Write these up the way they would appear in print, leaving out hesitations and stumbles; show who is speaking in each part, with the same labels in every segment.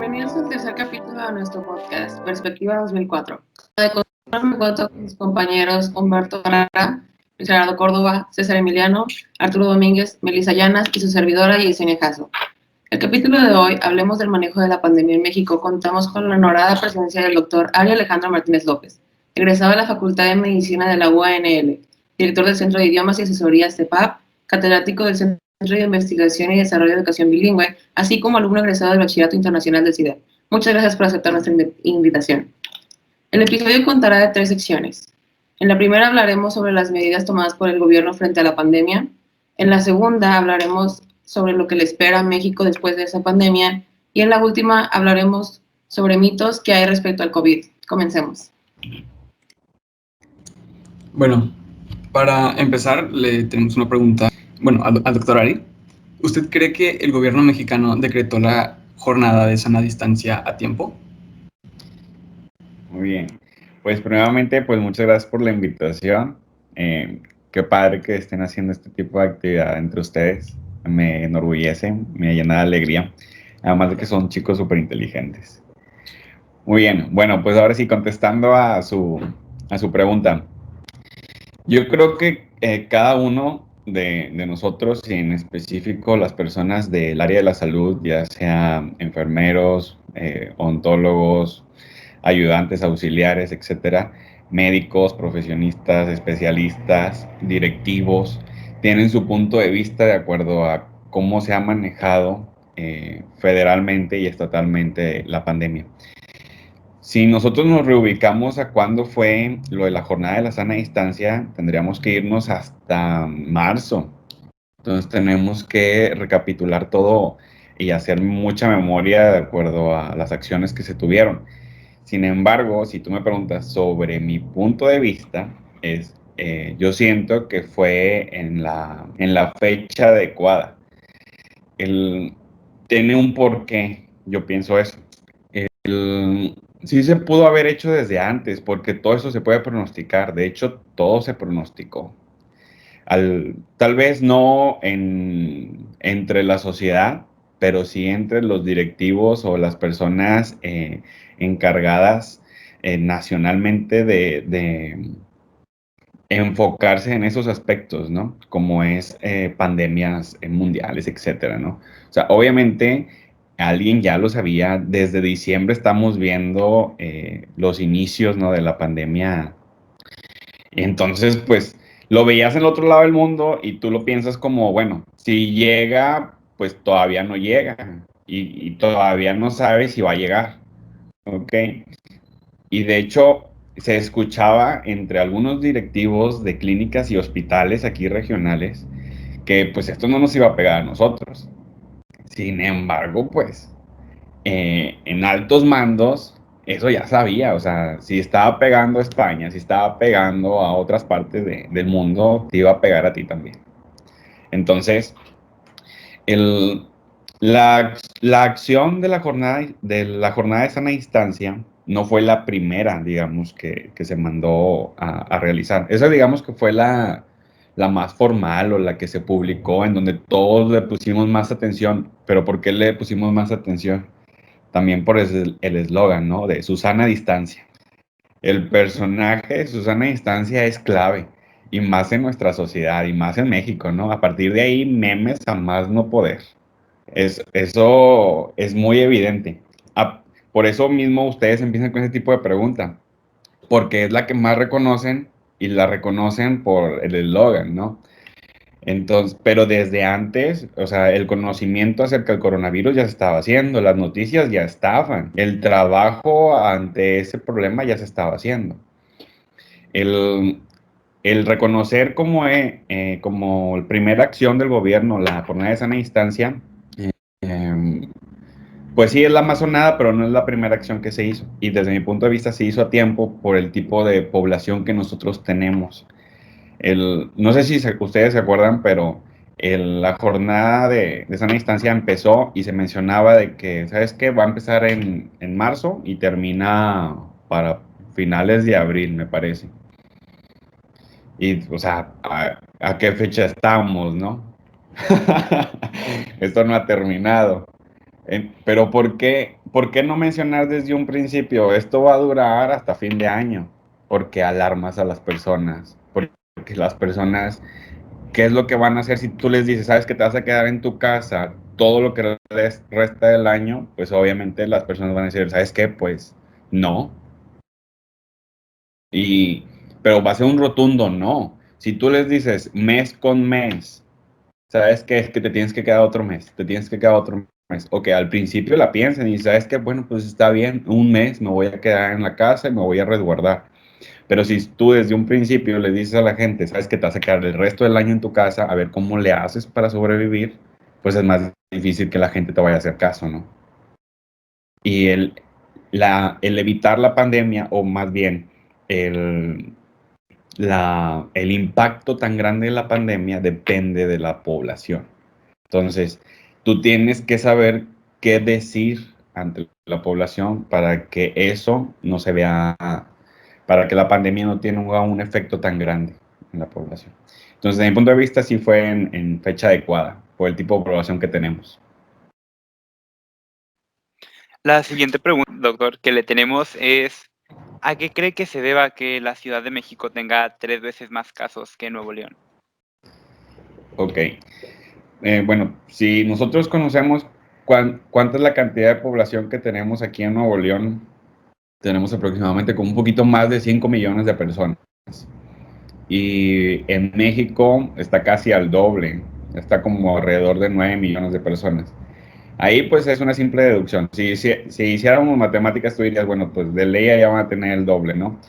Speaker 1: Bienvenidos al tercer capítulo de nuestro podcast, Perspectiva 2004. De contarme cuento con mis compañeros Humberto Barrera, Luis Gerardo Córdoba, César Emiliano, Arturo Domínguez, Melissa Llanas y su servidora Yesenia Jasso. El capítulo de hoy, hablemos del manejo de la pandemia en México. Contamos con la honorada presencia del doctor Ari Alejandro Martínez López, egresado de la Facultad de Medicina de la UANL, director del Centro de Idiomas y Asesorías CEPAP, catedrático del Centro de Investigación y Desarrollo de Educación Bilingüe, así como alumno egresado del Bachillerato Internacional del CIDE. Muchas gracias por aceptar nuestra invitación. El episodio contará de 3 secciones. En la primera hablaremos sobre las medidas tomadas por el gobierno frente a la pandemia. En la segunda hablaremos sobre lo que le espera a México después de esa pandemia. Y en la última hablaremos sobre mitos que hay respecto al COVID. Comencemos.
Speaker 2: Bueno, para empezar, le tenemos una pregunta. Bueno, al doctor Ari. ¿Usted cree que el gobierno mexicano decretó la jornada de sana distancia a tiempo?
Speaker 3: Muy bien. Pues primeramente, pues muchas gracias por la invitación. Qué padre que estén haciendo este tipo de actividad entre ustedes. Me enorgullece, me llena de alegría. Además de que son chicos súper inteligentes. Muy bien. Bueno, pues ahora sí, contestando a su pregunta. Yo creo que cada uno de nosotros, y en específico las personas del área de la salud, ya sea enfermeros, odontólogos, ayudantes, auxiliares, etcétera, médicos, profesionistas, especialistas, directivos, tienen su punto de vista de acuerdo a cómo se ha manejado federalmente y estatalmente la pandemia. Si nosotros nos reubicamos a cuándo fue lo de la jornada de la sana distancia, tendríamos que irnos hasta marzo. Entonces tenemos que recapitular todo y hacer mucha memoria de acuerdo a las acciones que se tuvieron. Sin embargo, si tú me preguntas sobre mi punto de vista, yo siento que fue en la fecha adecuada. Tiene un porqué, yo pienso eso. Sí se pudo haber hecho desde antes, porque todo eso se puede pronosticar. De hecho, todo se pronosticó. Tal vez no entre la sociedad, pero sí entre los directivos o las personas encargadas nacionalmente de enfocarse en esos aspectos, ¿no? Como es pandemias mundiales, etcétera, ¿no? O sea, obviamente alguien ya lo sabía. Desde diciembre estamos viendo los inicios, ¿no?, de la pandemia. Entonces, pues, lo veías en el otro lado del mundo y tú lo piensas como, bueno, si llega, pues todavía no llega y todavía no sabes si va a llegar, ¿ok? Y de hecho, se escuchaba entre algunos directivos de clínicas y hospitales aquí regionales que pues esto no nos iba a pegar a nosotros. Sin embargo, pues, en altos mandos, eso ya sabía. O sea, si estaba pegando a España, si estaba pegando a otras partes del mundo, te iba a pegar a ti también. Entonces, el, la acción de la jornada de sana distancia no fue la primera, digamos, que se mandó a realizar. Esa, digamos, que fue la más formal o la que se publicó, en donde todos le pusimos más atención. ¿Pero por qué le pusimos más atención? También por el eslogan, ¿no?, de Susana Distancia. El personaje de Susana Distancia es clave, y más en nuestra sociedad, y más en México, ¿no? A partir de ahí, memes a más no poder. Eso es muy evidente. Por eso mismo ustedes empiezan con ese tipo de pregunta, porque es la que más reconocen, y la reconocen por el eslogan, ¿no? Entonces, pero desde antes, o sea, el conocimiento acerca del coronavirus ya se estaba haciendo, las noticias ya estaban, el trabajo ante ese problema ya se estaba haciendo. El, el reconocer como la primera acción del gobierno la jornada de sana distancia, pues sí es la más sonada, pero no es la primera acción que se hizo. Y desde mi punto de vista se hizo a tiempo por el tipo de población que nosotros tenemos. No sé si ustedes se acuerdan, pero la jornada de sana distancia empezó y se mencionaba de que, ¿sabes qué? Va a empezar en marzo y termina para finales de abril, me parece. Y, o sea, ¿a qué fecha estamos, no? Esto no ha terminado. Pero por qué no mencionar desde un principio? Esto va a durar hasta fin de año, porque alarmas a las personas, porque las personas, ¿qué es lo que van a hacer si tú les dices, sabes que te vas a quedar en tu casa todo lo que resta del año? Pues obviamente las personas van a decir, ¿sabes qué? Pues no. Y, pero va a ser un rotundo no. Si tú les dices mes con mes, ¿sabes qué? Es que te tienes que quedar otro mes, te tienes que quedar otro mes. O que al principio la piensen y sabes que, bueno, pues está bien, un mes me voy a quedar en la casa y me voy a resguardar. Pero si tú desde un principio le dices a la gente, sabes que te vas a quedar el resto del año en tu casa, a ver cómo le haces para sobrevivir, pues es más difícil que la gente te vaya a hacer caso, ¿no? Y el evitar la pandemia, o más bien el, el impacto tan grande de la pandemia depende de la población. Entonces, tú tienes que saber qué decir ante la población para que eso no se vea, para que la pandemia no tenga un efecto tan grande en la población. Entonces, desde mi punto de vista, sí fue en fecha adecuada por el tipo de población que tenemos.
Speaker 4: La siguiente pregunta, doctor, que le tenemos es, ¿a qué cree que se deba que la Ciudad de México tenga 3 veces más casos que Nuevo León?
Speaker 3: Ok. Bueno, si nosotros conocemos cuánta es la cantidad de población que tenemos aquí en Nuevo León, tenemos aproximadamente como un poquito más de 5 millones de personas. Y en México está casi al doble, está como alrededor de 9 millones de personas. Ahí pues es una simple deducción. Si hiciéramos matemáticas, tú dirías, bueno, pues de ley ya van a tener el doble, ¿no?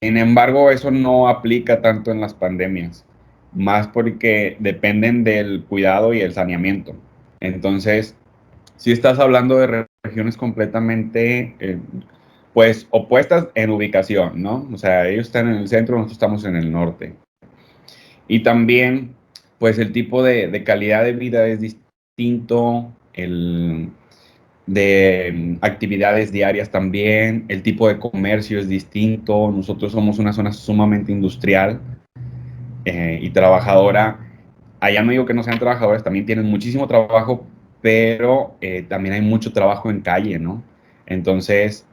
Speaker 3: Sin embargo, eso no aplica tanto en las pandemias, más porque dependen del cuidado y el saneamiento. Entonces, si estás hablando de regiones completamente, pues, opuestas en ubicación, ¿no? O sea, ellos están en el centro, nosotros estamos en el norte. Y también, pues, el tipo de calidad de vida es distinto, de actividades diarias también, el tipo de comercio es distinto, nosotros somos una zona sumamente industrial y trabajadora. Allá no digo que no sean trabajadores, también tienen muchísimo trabajo, pero también hay mucho trabajo en calle, ¿no? Entonces,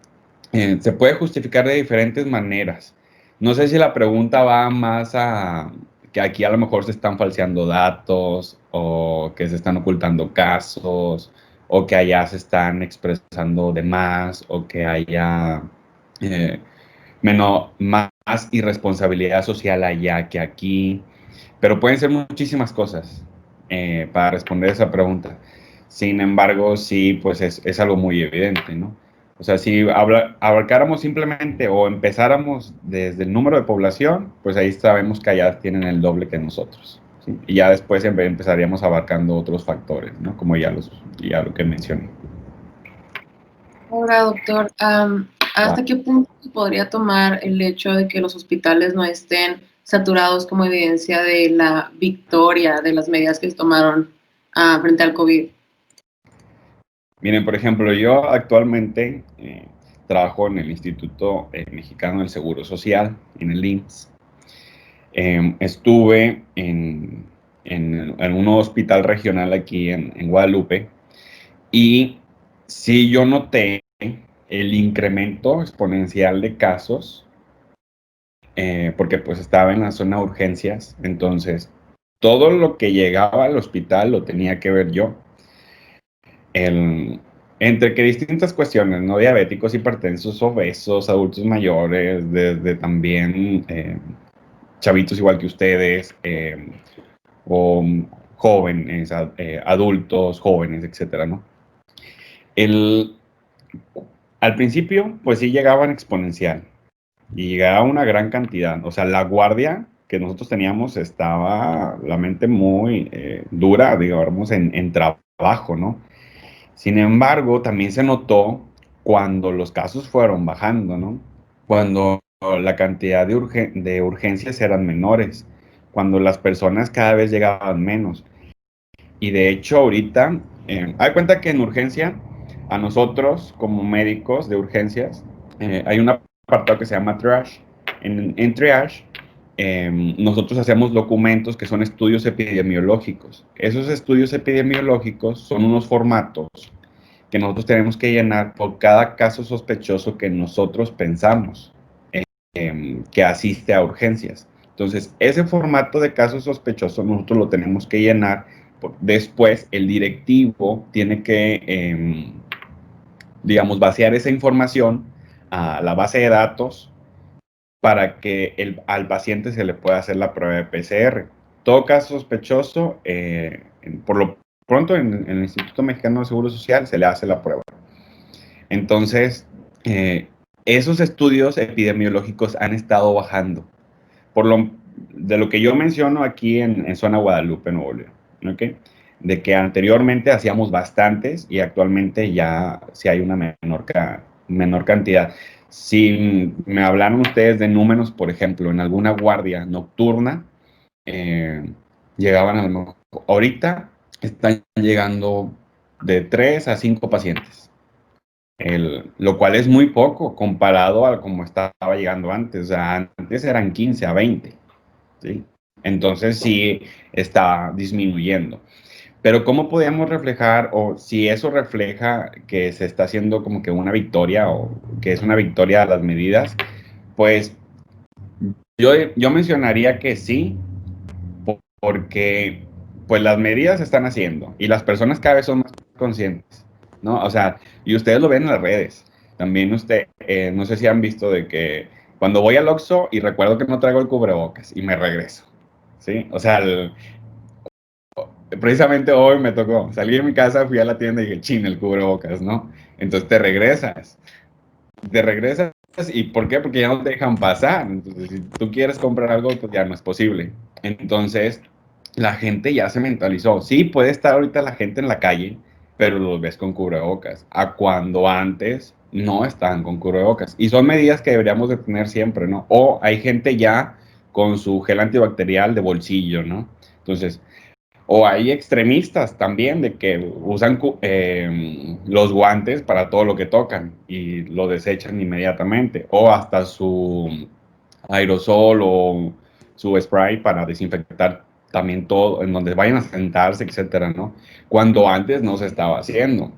Speaker 3: se puede justificar de diferentes maneras. No sé si la pregunta va más a que aquí a lo mejor se están falseando datos o que se están ocultando casos o que allá se están expresando de más o que haya eh, más irresponsabilidad social allá que aquí. Pero pueden ser muchísimas cosas para responder esa pregunta. Sin embargo, sí, pues es algo muy evidente, ¿no? O sea, si abarcáramos simplemente o empezáramos desde el número de población, pues ahí sabemos que allá tienen el doble que nosotros, ¿sí? Y ya después empezaríamos abarcando otros factores, ¿no? Como ya lo que mencioné.
Speaker 1: Ahora, doctor, ¿hasta qué punto se podría tomar el hecho de que los hospitales no estén saturados como evidencia de la victoria de las medidas que se tomaron frente al COVID?
Speaker 3: Miren, por ejemplo, yo actualmente trabajo en el Instituto Mexicano del Seguro Social, en el IMSS. Estuve en un hospital regional aquí en Guadalupe y sí yo noté el incremento exponencial de casos porque pues estaba en la zona de urgencias, entonces todo lo que llegaba al hospital lo tenía que ver yo. El, entre que distintas cuestiones, ¿no? Diabéticos, hipertensos, obesos, adultos mayores, desde también chavitos igual que ustedes, o jóvenes, adultos, jóvenes, etcétera, ¿no? El, al principio, pues sí llegaban exponencial y llegaba una gran cantidad. O sea, la guardia que nosotros teníamos estaba la mente muy dura, digamos, en trabajo, ¿no? Sin embargo, también se notó cuando los casos fueron bajando, ¿no? Cuando la cantidad de urgencias eran menores, cuando las personas cada vez llegaban menos. Y de hecho ahorita, hay cuenta que en urgencia, a nosotros como médicos de urgencias, hay un apartado que se llama triage. En triage, nosotros hacemos documentos que son estudios epidemiológicos. Esos estudios epidemiológicos son unos formatos que nosotros tenemos que llenar por cada caso sospechoso que nosotros pensamos que asiste a urgencias. Entonces, ese formato de caso sospechoso nosotros lo tenemos que llenar. Después, el directivo tiene que, digamos, vaciar esa información a la base de datos para que al paciente se le pueda hacer la prueba de PCR. Todo caso sospechoso, por lo pronto en el Instituto Mexicano de Seguro Social se le hace la prueba. Entonces, esos estudios epidemiológicos han estado bajando. De lo que yo menciono aquí en Zona Guadalupe, Nuevo León, ¿okay? De que anteriormente hacíamos bastantes y actualmente ya sí hay una menor cantidad. Si me hablaron ustedes de números, por ejemplo, en alguna guardia nocturna, llegaban a lo mejor, ahorita están llegando de 3 a 5 pacientes, lo cual es muy poco comparado a como estaba llegando antes. O sea, antes eran 15 a 20, ¿sí? Entonces sí está disminuyendo. Pero ¿cómo podemos reflejar, o si eso refleja que se está haciendo como que una victoria, o que es una victoria a las medidas? Pues yo mencionaría que sí, porque pues las medidas se están haciendo y las personas cada vez son más conscientes, ¿no? O sea, y ustedes lo ven en las redes. También no sé si han visto de que cuando voy al Oxxo y recuerdo que no traigo el cubrebocas y me regreso, ¿sí? O sea, precisamente hoy me tocó, salí de mi casa, fui a la tienda y dije, chin, el cubrebocas, ¿no? Entonces te regresas, ¿y por qué? Porque ya no te dejan pasar. Entonces, si tú quieres comprar algo, pues ya no es posible. Entonces, la gente ya se mentalizó. Sí, puede estar ahorita la gente en la calle, pero los ves con cubrebocas. A cuando antes no estaban con cubrebocas. Y son medidas que deberíamos de tener siempre, ¿no? O hay gente ya con su gel antibacterial de bolsillo, ¿no? Entonces, o hay extremistas también de que usan los guantes para todo lo que tocan y lo desechan inmediatamente. O hasta su aerosol o su spray para desinfectar también todo, en donde vayan a sentarse, etcétera, ¿no? Cuando antes no se estaba haciendo.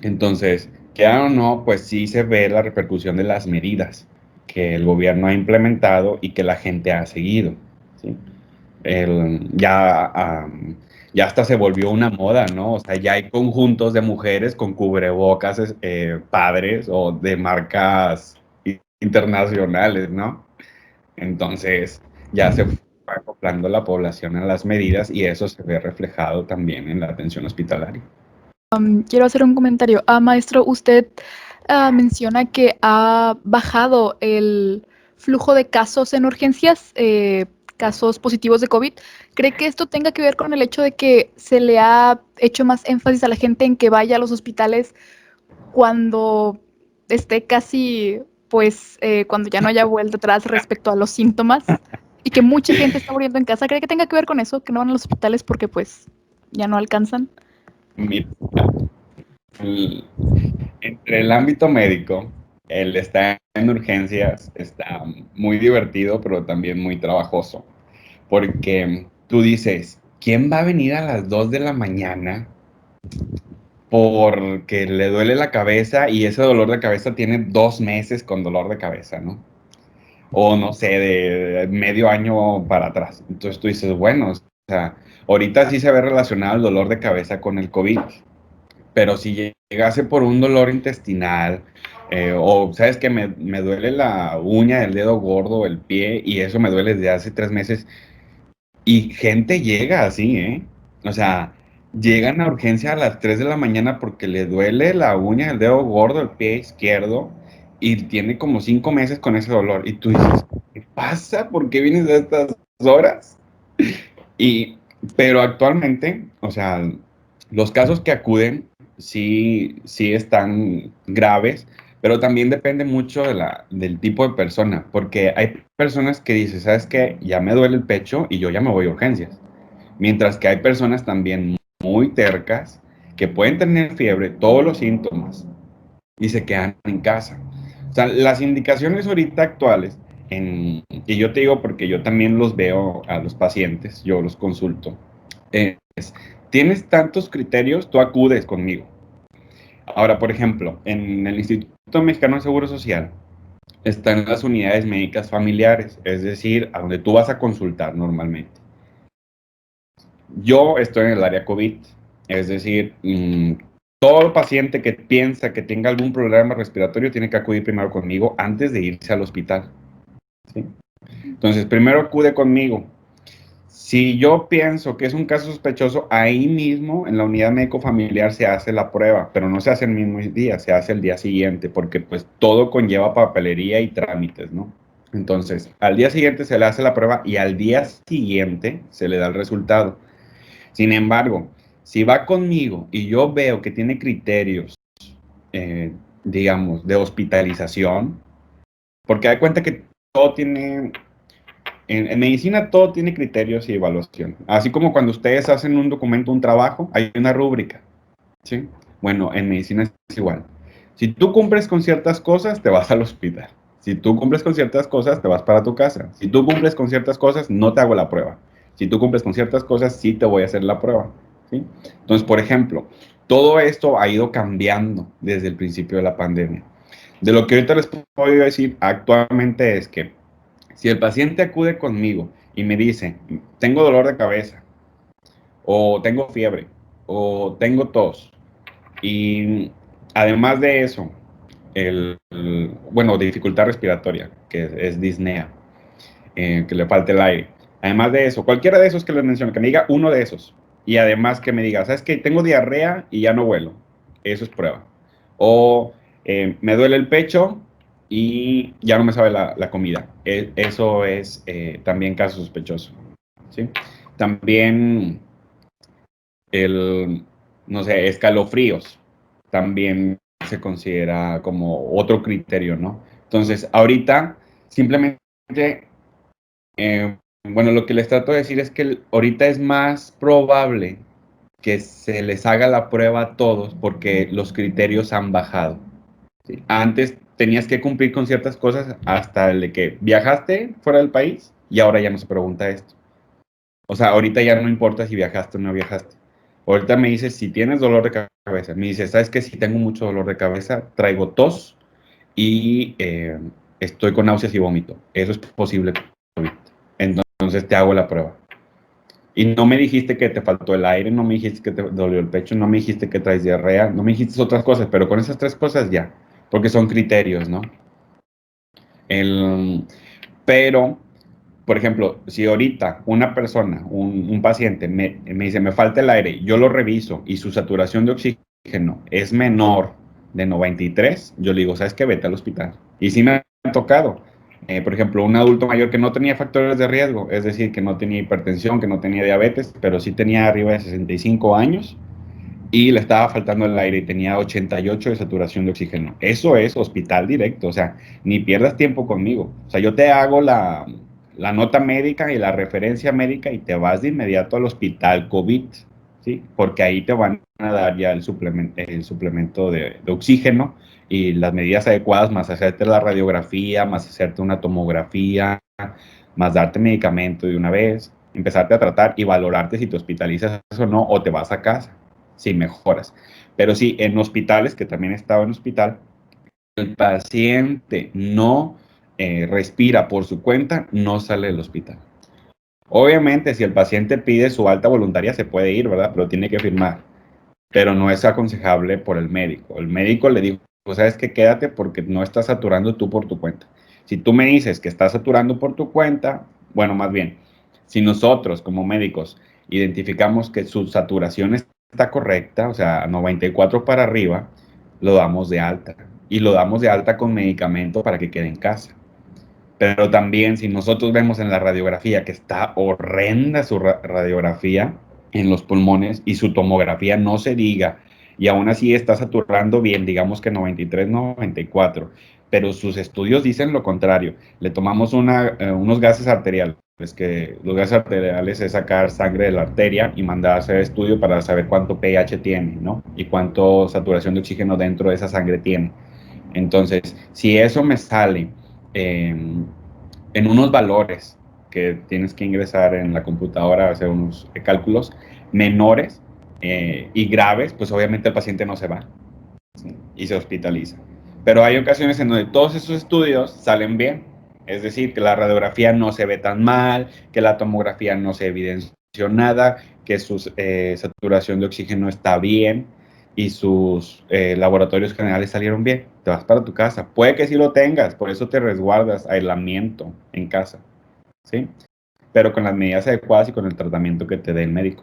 Speaker 3: Entonces, quieran o no, pues sí se ve la repercusión de las medidas que el gobierno ha implementado y que la gente ha seguido, ¿sí? Ya hasta se volvió una moda, ¿no? O sea, ya hay conjuntos de mujeres con cubrebocas padres o de marcas internacionales, ¿no? Entonces, ya se fue acoplando la población a las medidas y eso se ve reflejado también en la atención hospitalaria.
Speaker 5: Quiero hacer un comentario. Maestro, usted menciona que ha bajado el flujo de casos en urgencias, casos positivos de COVID. ¿Cree que esto tenga que ver con el hecho de que se le ha hecho más énfasis a la gente en que vaya a los hospitales cuando esté casi, pues, cuando ya no haya vuelta atrás respecto a los síntomas y que mucha gente está muriendo en casa? ¿Cree que tenga que ver con eso, que no van a los hospitales porque, pues, ya no alcanzan?
Speaker 3: Mira, entre el ámbito médico, el estar en urgencias está muy divertido, pero también muy trabajoso, porque tú dices, ¿quién va a venir a las 2 de la mañana porque le duele la cabeza y ese dolor de cabeza tiene 2 meses con dolor de cabeza, ¿no? O no sé, de medio año para atrás? Entonces tú dices, bueno, o sea, ahorita sí se ve relacionado el dolor de cabeza con el COVID, pero si llegase por un dolor intestinal, o sabes que me duele la uña del dedo gordo, el pie, y eso me duele desde hace 3 meses, y gente llega así, ¿eh? O sea, llegan a urgencia a las 3 de la mañana porque le duele la uña del dedo gordo, el pie izquierdo, y tiene como 5 meses con ese dolor, y tú dices, ¿qué pasa? ¿Por qué vienes a estas horas? Pero actualmente, o sea, los casos que acuden sí están graves, pero también depende mucho del tipo de persona, porque hay personas que dicen, ¿sabes qué? Ya me duele el pecho y yo ya me voy a urgencias. Mientras que hay personas también muy tercas que pueden tener fiebre, todos los síntomas, y se quedan en casa. O sea, las indicaciones ahorita actuales, y yo te digo porque yo también los veo a los pacientes, yo los consulto, es, tienes tantos criterios, tú acudes conmigo. Ahora, por ejemplo, en el Instituto Mexicano de Seguro Social están las unidades médicas familiares, es decir, a donde tú vas a consultar normalmente. Yo estoy en el área COVID, es decir, todo paciente que piensa que tenga algún problema respiratorio tiene que acudir primero conmigo antes de irse al hospital, ¿sí? Entonces, primero acude conmigo. Si yo pienso que es un caso sospechoso, ahí mismo en la unidad médico familiar se hace la prueba, pero no se hace el mismo día, se hace el día siguiente, porque pues todo conlleva papelería y trámites, ¿no? Entonces, al día siguiente se le hace la prueba y al día siguiente se le da el resultado. Sin embargo, si va conmigo y yo veo que tiene criterios, digamos, de hospitalización, porque da cuenta que todo tiene, en medicina todo tiene criterios y evaluación. Así como cuando ustedes hacen un documento, un trabajo, hay una rúbrica, ¿sí? Bueno, en medicina es igual. Si tú cumples con ciertas cosas, te vas al hospital. Si tú cumples con ciertas cosas, te vas para tu casa. Si tú cumples con ciertas cosas, no te hago la prueba. Si tú cumples con ciertas cosas, sí te voy a hacer la prueba, ¿sí? Entonces, por ejemplo, todo esto ha ido cambiando desde el principio de la pandemia. De lo que ahorita les puedo decir actualmente es que si el paciente acude conmigo y me dice, tengo dolor de cabeza, o tengo fiebre, o tengo tos, y además de eso, bueno, dificultad respiratoria, que es disnea, que le falta el aire. Además de eso, cualquiera de esos que les menciono, que me diga uno de esos, y además que me diga, ¿sabes qué? Tengo diarrea y ya no vuelo. Eso es prueba. O me duele el pecho y ya no me sabe la comida. Eso es también caso sospechoso, ¿sí? También no sé, escalofríos, también se considera como otro criterio, ¿no? Entonces, ahorita simplemente, bueno, lo que les trato de decir es que ahorita es más probable que se les haga la prueba a todos porque los criterios han bajado, ¿sí? Antes tenías que cumplir con ciertas cosas hasta el de que viajaste fuera del país y ahora ya no se pregunta esto. O sea, ahorita ya no importa si viajaste o no viajaste. Ahorita me dices si tienes dolor de cabeza. Me dices, ¿sabes qué? Si tengo mucho dolor de cabeza, traigo tos y estoy con náuseas y vómito. Eso es posible COVID. Entonces te hago la prueba. Y no me dijiste que te faltó el aire, no me dijiste que te dolió el pecho, no me dijiste que traes diarrea, no me dijiste otras cosas, pero con esas tres cosas ya, porque son criterios, ¿no? Pero por ejemplo, si ahorita una persona, un paciente me dice, me falta el aire, yo lo reviso y su saturación de oxígeno es menor de 93, yo le digo, ¿sabes qué? Vete al hospital. Y sí me ha tocado, por ejemplo, un adulto mayor que no tenía factores de riesgo, es decir, que no tenía hipertensión, que no tenía diabetes, pero sí tenía arriba de 65 años y le estaba faltando el aire y tenía 88 de saturación de oxígeno. Eso es hospital directo, o sea, ni pierdas tiempo conmigo. O sea, yo te hago la nota médica y la referencia médica y te vas de inmediato al hospital COVID, ¿sí? Porque ahí te van a dar ya el suplemento de oxígeno y las medidas adecuadas, más hacerte la radiografía, más hacerte una tomografía, más darte medicamento de una vez, empezarte a tratar y valorarte si te hospitalizas o no, o te vas a casa, si mejoras. Pero sí, en hospitales, que también he estado en hospital, el paciente no respira por su cuenta, no sale del hospital. Obviamente, si el paciente pide su alta voluntaria, se puede ir, ¿verdad? Pero tiene que firmar. Pero no es aconsejable por el médico. El médico le dijo, sabes que quédate porque no estás saturando tú por tu cuenta. Si tú me dices que estás saturando por tu cuenta, bueno, más bien, si nosotros como médicos identificamos que su saturación está correcta, o sea, 94 para arriba, lo damos de alta. Y lo damos de alta con medicamento para que quede en casa. Pero también si nosotros vemos en la radiografía que está horrenda su radiografía en los pulmones y su tomografía no se diga, y aún así está saturando bien, digamos que 93, 94, pero sus estudios dicen lo contrario. Le tomamos unos gases arteriales, que los gases arteriales es sacar sangre de la arteria y mandar a hacer estudio para saber cuánto pH tiene, ¿no? Y cuánto saturación de oxígeno dentro de esa sangre tiene. Entonces, si eso me sale en unos valores que tienes que ingresar en la computadora, hacer unos cálculos menores y graves, pues obviamente el paciente no se va. ¿sí? Y se hospitaliza. Pero hay ocasiones en donde todos esos estudios salen bien. Es decir, que la radiografía no se ve tan mal, que la tomografía no se evidenció nada, que su saturación de oxígeno está bien y sus laboratorios generales salieron bien. Te vas para tu casa. Puede que sí lo tengas, por eso te resguardas, aislamiento en casa, ¿sí? Pero con las medidas adecuadas y con el tratamiento que te dé el médico.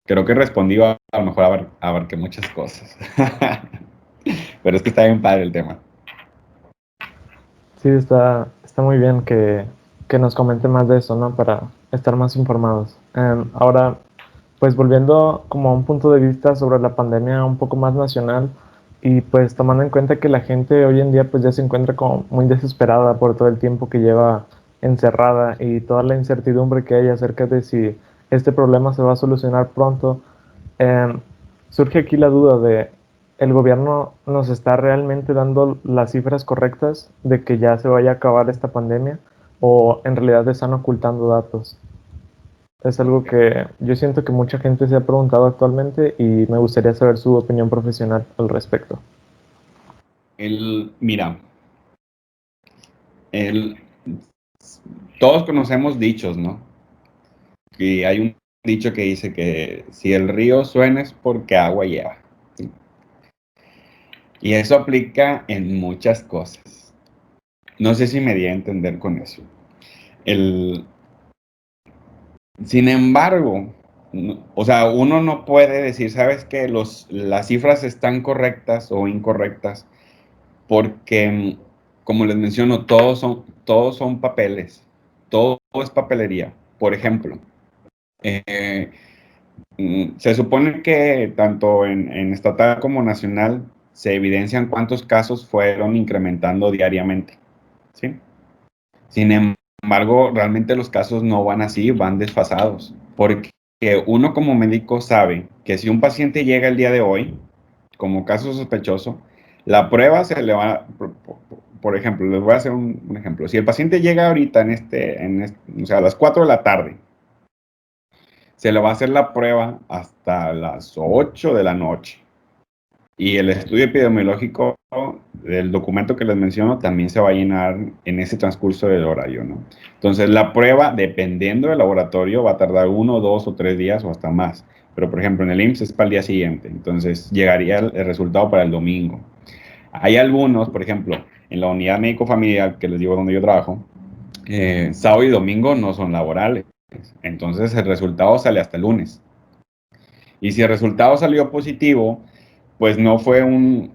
Speaker 3: Creo que respondí, a lo mejor abarqué muchas cosas. Pero es que está bien padre el tema.
Speaker 6: Sí, está muy bien que nos comente más de eso, ¿no? Para estar más informados. Ahora, pues volviendo como a un punto de vista sobre la pandemia un poco más nacional y pues tomando en cuenta que la gente hoy en día pues ya se encuentra como muy desesperada por todo el tiempo que lleva encerrada y toda la incertidumbre que hay acerca de si este problema se va a solucionar pronto. Em, Surge aquí la duda de, ¿el gobierno nos está realmente dando las cifras correctas de que ya se vaya a acabar esta pandemia o en realidad están ocultando datos? Es algo que yo siento que mucha gente se ha preguntado actualmente y me gustaría saber su opinión profesional al respecto.
Speaker 3: Mira, el, todos conocemos dichos, ¿no? Y hay un dicho que dice que si el río suena es porque agua lleva, ¿sí? Y eso aplica en muchas cosas. No sé si me di a entender con eso. El, Sin embargo, o sea, uno no puede decir, ¿sabes qué? Las cifras están correctas o incorrectas porque, como les menciono, todos son papeles, todo es papelería. Por ejemplo, eh, se supone que tanto en estatal como nacional se evidencian cuántos casos fueron incrementando diariamente, ¿sí? Sin embargo, realmente los casos no van así, van desfasados, porque uno como médico sabe que si un paciente llega el día de hoy como caso sospechoso, la prueba se le va, por ejemplo, les voy a hacer un ejemplo. Si el paciente llega ahorita o sea, a las 4 de la tarde, se le va a hacer la prueba hasta las 8 de la noche. Y el estudio epidemiológico del documento que les menciono también se va a llenar en ese transcurso del horario, ¿no? Entonces, la prueba, dependiendo del laboratorio, va a tardar 1, 2 o 3 días o hasta más. Pero, por ejemplo, en el IMSS es para el día siguiente. Entonces, llegaría el resultado para el domingo. Hay algunos, por ejemplo, en la unidad médico-familiar, que les digo donde yo trabajo, sábado y domingo no son laborales. Entonces, el resultado sale hasta el lunes. Y si el resultado salió positivo, pues no fue un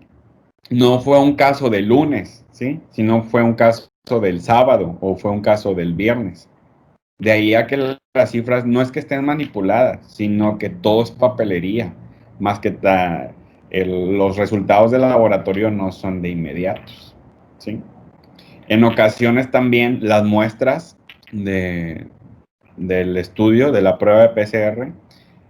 Speaker 3: caso del lunes, ¿sí? Sino fue un caso del sábado o fue un caso del viernes. De ahí a que las cifras no es que estén manipuladas, sino que todo es papelería, más que los resultados del laboratorio no son de inmediatos, ¿sí? En ocasiones también las muestras del estudio, de la prueba de PCR,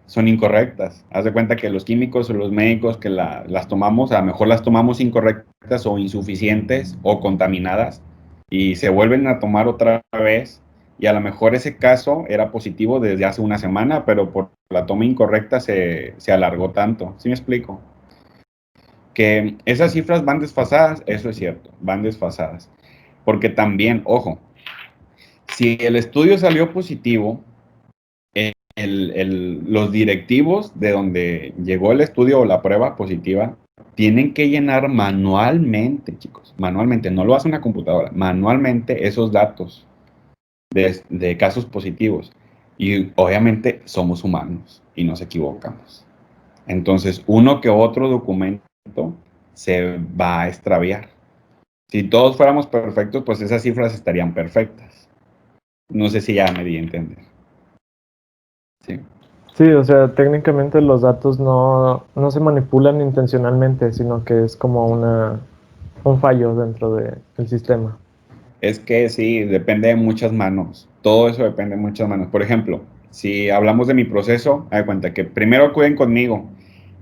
Speaker 3: son incorrectas. Haz de cuenta que los químicos o los médicos que las tomamos, a lo mejor las tomamos incorrectas o insuficientes o contaminadas y se vuelven a tomar otra vez y a lo mejor ese caso era positivo desde hace una semana, pero por la toma incorrecta se alargó tanto. ¿Sí me explico? Que esas cifras van desfasadas, eso es cierto, van desfasadas. Porque también, ojo, si el estudio salió positivo, los directivos de donde llegó el estudio o la prueba positiva tienen que llenar manualmente, chicos, manualmente, no lo hace una computadora, manualmente esos datos de casos positivos. Y obviamente somos humanos y nos equivocamos. Entonces, uno que otro documento se va a extraviar. Si todos fuéramos perfectos, pues esas cifras estarían perfectas. No sé si ya me di a entender. Sí.
Speaker 6: Sí, o sea, técnicamente los datos no se manipulan intencionalmente, sino que es como un fallo dentro del sistema.
Speaker 3: Es que sí, depende de muchas manos. Todo eso depende de muchas manos. Por ejemplo, si hablamos de mi proceso, haz de cuenta que primero acuden conmigo.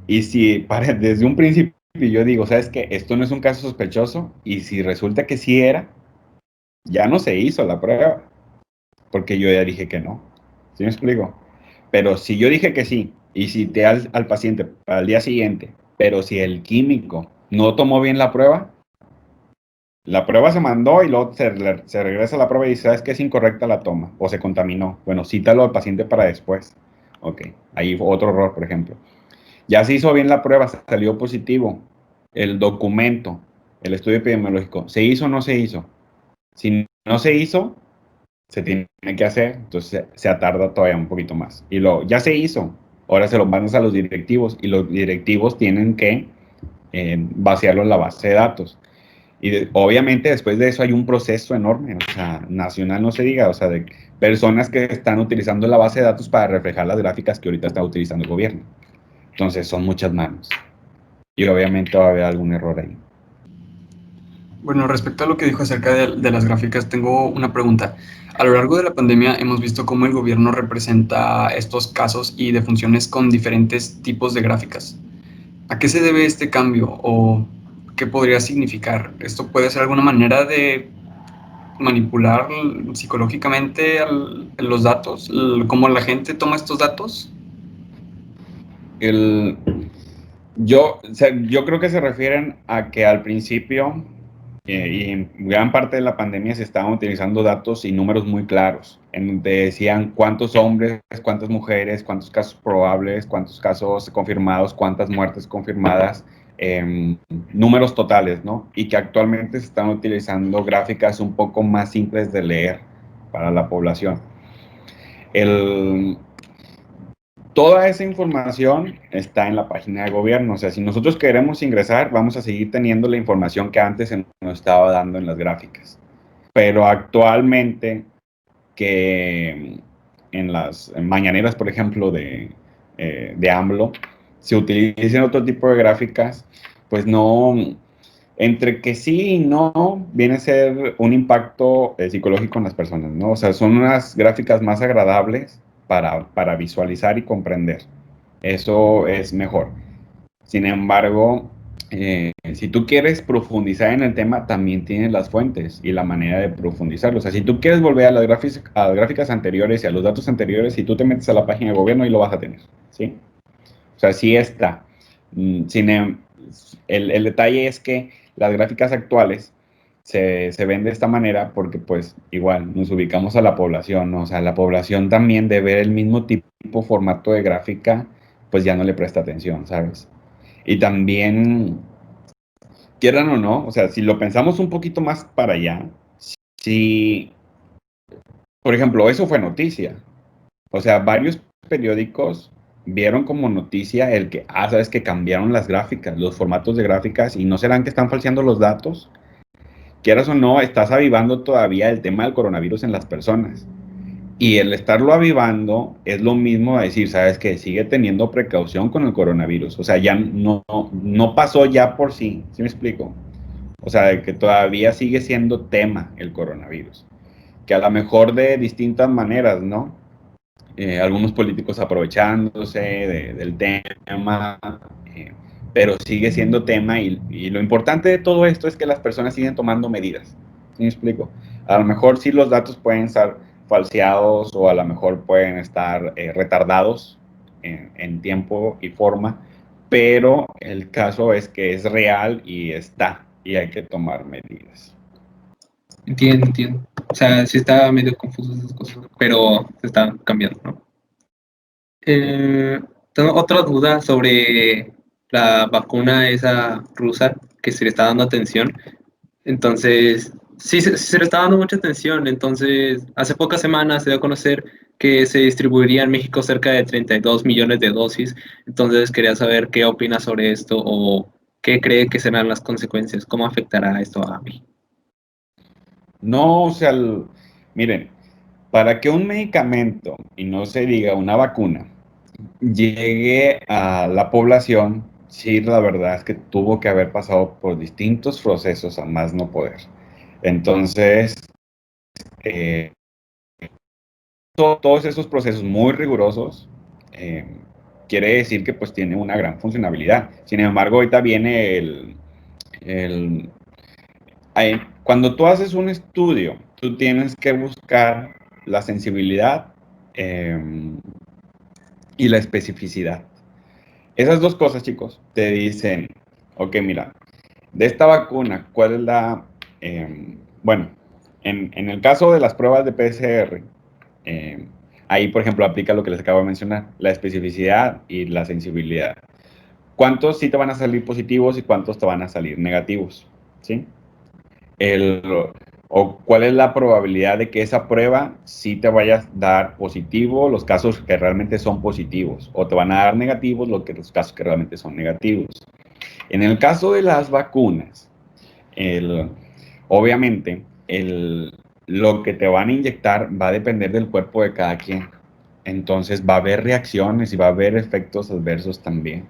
Speaker 3: Y si desde un principio yo digo, ¿sabes qué? Esto no es un caso sospechoso. Y si resulta que sí era, ya no se hizo la prueba. Porque yo ya dije que no. ¿Sí me explico? Pero si yo dije que sí y cité al paciente para el día siguiente, pero si el químico no tomó bien la prueba se mandó y luego se regresa a la prueba y dice, ¿sabes qué? Es incorrecta la toma o se contaminó. Bueno, cítalo al paciente para después. Ok, ahí otro error, por ejemplo. Ya se hizo bien la prueba, salió positivo. El documento, el estudio epidemiológico, ¿se hizo o no se hizo? Si no se hizo, se tiene que hacer, entonces se atarda todavía un poquito más. Y ya se hizo, ahora se lo mandas a los directivos y los directivos tienen que vaciarlo en la base de datos. Y obviamente después de eso hay un proceso enorme, o sea, nacional no se diga, o sea, de personas que están utilizando la base de datos para reflejar las gráficas que ahorita está utilizando el gobierno. Entonces son muchas manos. Y obviamente va a haber algún error ahí.
Speaker 2: Bueno, respecto a lo que dijo acerca de las gráficas, tengo una pregunta. A lo largo de la pandemia hemos visto cómo el gobierno representa estos casos y defunciones con diferentes tipos de gráficas. ¿A qué se debe este cambio o qué podría significar? ¿Esto puede ser alguna manera de manipular psicológicamente los datos? ¿Cómo la gente toma estos datos?
Speaker 3: Yo creo que se refieren a que al principio y en gran parte de la pandemia se estaban utilizando datos y números muy claros, en donde decían cuántos hombres, cuántas mujeres, cuántos casos probables, cuántos casos confirmados, cuántas muertes confirmadas, números totales, ¿no? Y que actualmente se están utilizando gráficas un poco más simples de leer para la población. Toda esa información está en la página de gobierno. O sea, si nosotros queremos ingresar, vamos a seguir teniendo la información que antes se nos estaba dando en las gráficas. Pero actualmente, que en las mañaneras, por ejemplo, de AMLO, se utilicen otro tipo de gráficas, pues no, entre que sí y no, viene a ser un impacto psicológico en las personas, ¿no? O sea, son unas gráficas más agradables para visualizar y comprender. Eso es mejor. Sin embargo, si tú quieres profundizar en el tema, también tienes las fuentes y la manera de profundizarlo. O sea, si tú quieres volver a las gráficas anteriores y a los datos anteriores, si tú te metes a la página de gobierno, ahí lo vas a tener, ¿sí? O sea, sí está. El detalle es que las gráficas actuales se ven de esta manera porque pues igual nos ubicamos a la población, ¿no? O sea, la población también de ver el mismo tipo, formato de gráfica, pues ya no le presta atención, ¿sabes? Y también, quieran o no, o sea, si lo pensamos un poquito más para allá, si, por ejemplo, eso fue noticia. O sea, varios periódicos vieron como noticia el que, sabes que cambiaron las gráficas, los formatos de gráficas, y no serán que están falseando los datos. Quieras o no, estás avivando todavía el tema del coronavirus en las personas. Y el estarlo avivando es lo mismo a decir, sabes que sigue teniendo precaución con el coronavirus. O sea, ya no pasó ya por sí, ¿sí me explico? O sea, que todavía sigue siendo tema el coronavirus. Que a lo mejor de distintas maneras, ¿no? Algunos políticos aprovechándose del tema, pero sigue siendo tema y lo importante de todo esto es que las personas siguen tomando medidas. ¿Sí me explico? A lo mejor sí los datos pueden estar falseados o a lo mejor pueden estar retardados en tiempo y forma, pero el caso es que es real y está y hay que tomar medidas.
Speaker 7: Entiendo. O sea, sí estaba medio confuso esas cosas, pero se están cambiando, ¿no? Tengo otra duda sobre la vacuna esa rusa que se le está dando atención. Entonces, sí, se le está dando mucha atención. Entonces, hace pocas semanas se dio a conocer que se distribuiría en México cerca de 32 millones de dosis. Entonces, quería saber qué opina sobre esto o qué cree que serán las consecuencias, cómo afectará esto a mí.
Speaker 3: No, o sea, miren, para que un medicamento, y no se diga una vacuna, llegue a la población, sí, la verdad es que tuvo que haber pasado por distintos procesos a más no poder. Entonces, todos esos procesos muy rigurosos, quiere decir que pues tiene una gran funcionalidad. Sin embargo, ahorita viene cuando tú haces un estudio, tú tienes que buscar la sensibilidad y la especificidad. Esas dos cosas, chicos, te dicen, ok, mira, de esta vacuna, ¿cuál es la... bueno, en el caso de las pruebas de PCR, ahí, por ejemplo, aplica lo que les acabo de mencionar, la especificidad y la sensibilidad. ¿Cuántos sí te van a salir positivos y cuántos te van a salir negativos? ¿Sí? O cuál es la probabilidad de que esa prueba sí te vaya a dar positivo los casos que realmente son positivos, o te van a dar negativos los casos que realmente son negativos. En el caso de las vacunas, obviamente, lo que te van a inyectar va a depender del cuerpo de cada quien. Entonces va a haber reacciones y va a haber efectos adversos también.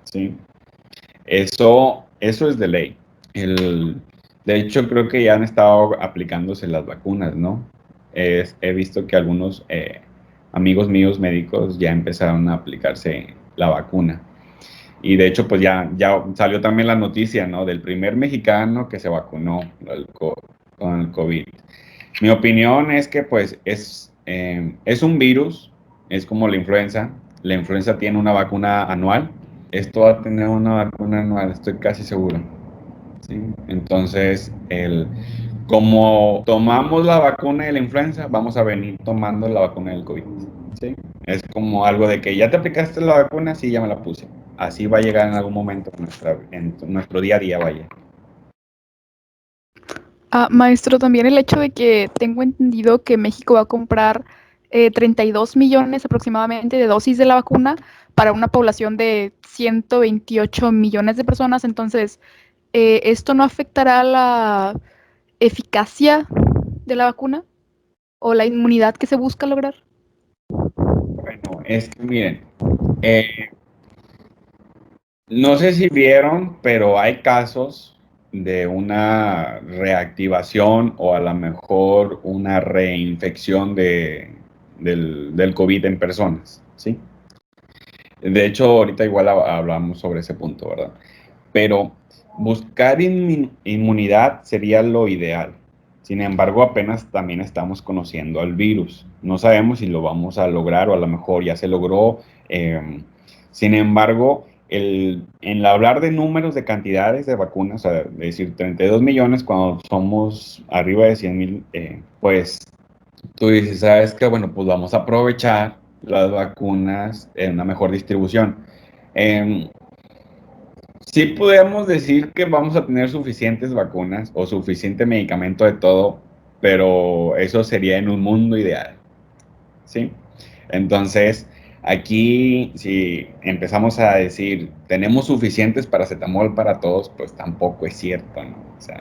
Speaker 3: ¿Sí? Eso es de ley. De hecho, creo que ya han estado aplicándose las vacunas, ¿no? He visto que algunos amigos míos médicos ya empezaron a aplicarse la vacuna. Y de hecho, pues ya salió también la noticia, ¿no? Del primer mexicano que se vacunó con el COVID. Mi opinión es que, pues, es un virus, es como la influenza. La influenza tiene una vacuna anual. Esto va a tener una vacuna anual, estoy casi seguro. ¿Sí? Entonces, como tomamos la vacuna de la influenza, vamos a venir tomando la vacuna del COVID. ¿Sí? Es como algo de que ya te aplicaste la vacuna, sí, ya me la puse. Así va a llegar en algún momento en nuestro día a día, vaya.
Speaker 5: Maestro, también el hecho de que tengo entendido que México va a comprar 32 millones aproximadamente de dosis de la vacuna para una población de 128 millones de personas. Entonces, ¿esto no afectará la eficacia de la vacuna o la inmunidad que se busca lograr?
Speaker 3: Bueno, es que miren, no sé si vieron, pero hay casos de una reactivación o a lo mejor una reinfección del COVID en personas, ¿sí? De hecho, ahorita igual hablamos sobre ese punto, ¿verdad? Pero buscar inmunidad sería lo ideal. Sin embargo, apenas también estamos conociendo al virus. No sabemos si lo vamos a lograr o a lo mejor ya se logró. Sin embargo, en hablar de números de cantidades de vacunas, o sea, es decir, 32 millones cuando somos arriba de 100,000, pues tú dices, ¿sabes qué? Bueno, pues vamos a aprovechar las vacunas en una mejor distribución. Em, Sí podemos decir que vamos a tener suficientes vacunas o suficiente medicamento de todo, pero eso sería en un mundo ideal, ¿sí? Entonces, aquí si empezamos a decir, tenemos suficientes paracetamol para todos, pues tampoco es cierto, ¿no? O sea,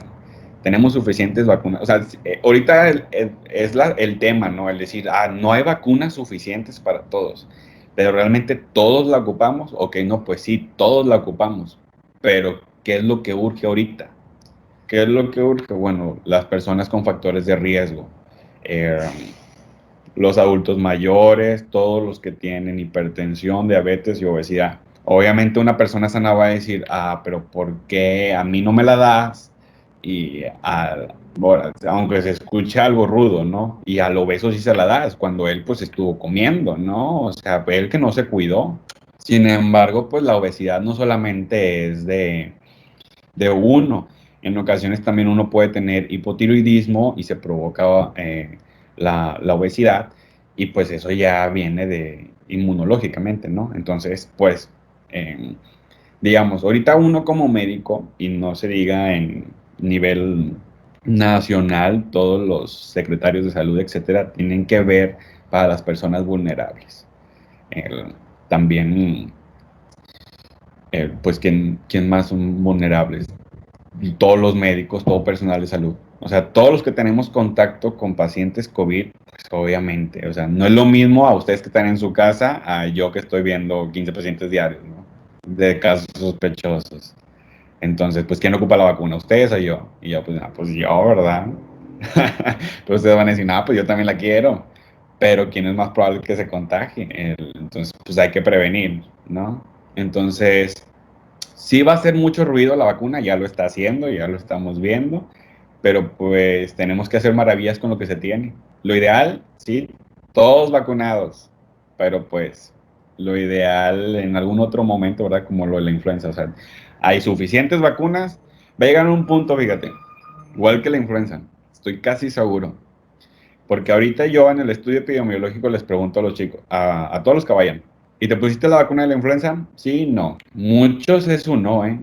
Speaker 3: tenemos suficientes vacunas. O sea, ahorita es el tema, ¿no? El decir, no hay vacunas suficientes para todos, pero realmente todos la ocupamos. Ok, no, pues sí, todos la ocupamos, pero ¿qué es lo que urge ahorita? ¿Qué es lo que urge? Bueno, las personas con factores de riesgo, eh, los adultos mayores, todos los que tienen hipertensión, diabetes y obesidad. Obviamente una persona sana va a decir, pero ¿por qué a mí no me la das? Y bueno, aunque se escuche algo rudo, ¿no? Y al obeso sí se la das, cuando él pues estuvo comiendo, ¿no? O sea, él que no se cuidó. Sin embargo, pues la obesidad no solamente es de uno. En ocasiones también uno puede tener hipotiroidismo y se provoca la obesidad, y pues eso ya viene de inmunológicamente, ¿no? Entonces, pues, digamos, ahorita uno como médico, y no se diga en nivel nacional, todos los secretarios de salud, etcétera, tienen que ver para las personas vulnerables. También, pues, ¿quién más son vulnerables? Todos los médicos, todo personal de salud. O sea, todos los que tenemos contacto con pacientes COVID, pues obviamente, o sea, no es lo mismo a ustedes que están en su casa a yo que estoy viendo 15 pacientes diarios, ¿no? De casos sospechosos. Entonces, pues, ¿quién ocupa la vacuna? ¿Ustedes o yo? Y yo, pues yo, ¿verdad? Pero ustedes van a decir, pues yo también la quiero. Pero ¿quién es más probable que se contagie? Entonces, pues hay que prevenir, ¿no? Entonces, sí va a hacer mucho ruido la vacuna, ya lo está haciendo, ya lo estamos viendo, pero pues tenemos que hacer maravillas con lo que se tiene. Lo ideal, sí, todos vacunados, pero pues lo ideal en algún otro momento, ¿verdad? Como lo de la influenza. O sea, hay suficientes vacunas. Va a llegar a un punto, fíjate, igual que la influenza. Estoy casi seguro. Porque ahorita yo en el estudio epidemiológico les pregunto a los chicos, a todos los que vayan, ¿y te pusiste la vacuna de la influenza? Sí, no. Muchos es un no, ¿eh?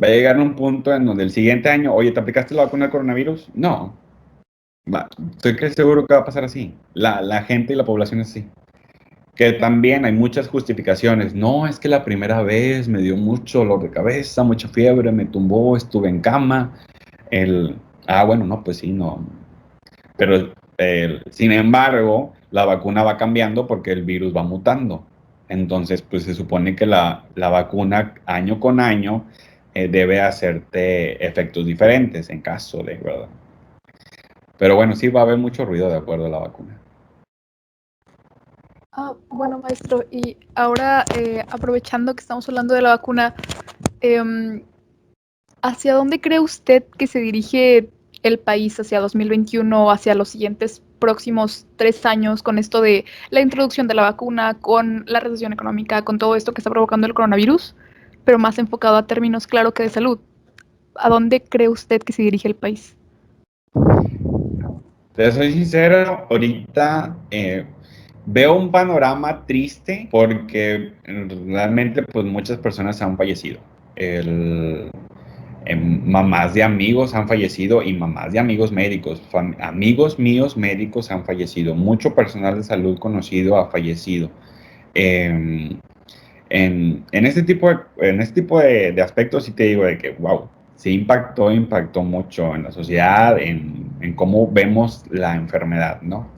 Speaker 3: Va a llegar un punto en donde el siguiente año, oye, ¿te aplicaste la vacuna del coronavirus? No. Estoy casi seguro que va a pasar así. La gente y la población es así. Que también hay muchas justificaciones. No, es que la primera vez me dio mucho dolor de cabeza, mucha fiebre, me tumbó, estuve en cama. Bueno, no, pues sí, no. Pero, sin embargo, la vacuna va cambiando porque el virus va mutando. Entonces, pues se supone que la vacuna año con año debe hacerte efectos diferentes en caso de, ¿verdad? Pero bueno, sí va a haber mucho ruido de acuerdo a la vacuna.
Speaker 5: Bueno, maestro, y ahora aprovechando que estamos hablando de la vacuna, ¿hacia dónde cree usted que se dirige el país hacia 2021, hacia los siguientes próximos 3 años con esto de la introducción de la vacuna, con la recesión económica, con todo esto que está provocando el coronavirus, pero más enfocado a términos, claro, que de salud? ¿A dónde cree usted que se dirige el país?
Speaker 3: Te soy sincero, ahorita veo un panorama triste porque realmente pues muchas personas han fallecido. Mamás de amigos han fallecido y mamás de amigos médicos, amigos míos médicos han fallecido. Mucho personal de salud conocido ha fallecido. Eh, en este tipo de aspectos sí te digo de que, wow, sí impactó mucho en la sociedad, en cómo vemos la enfermedad, ¿no?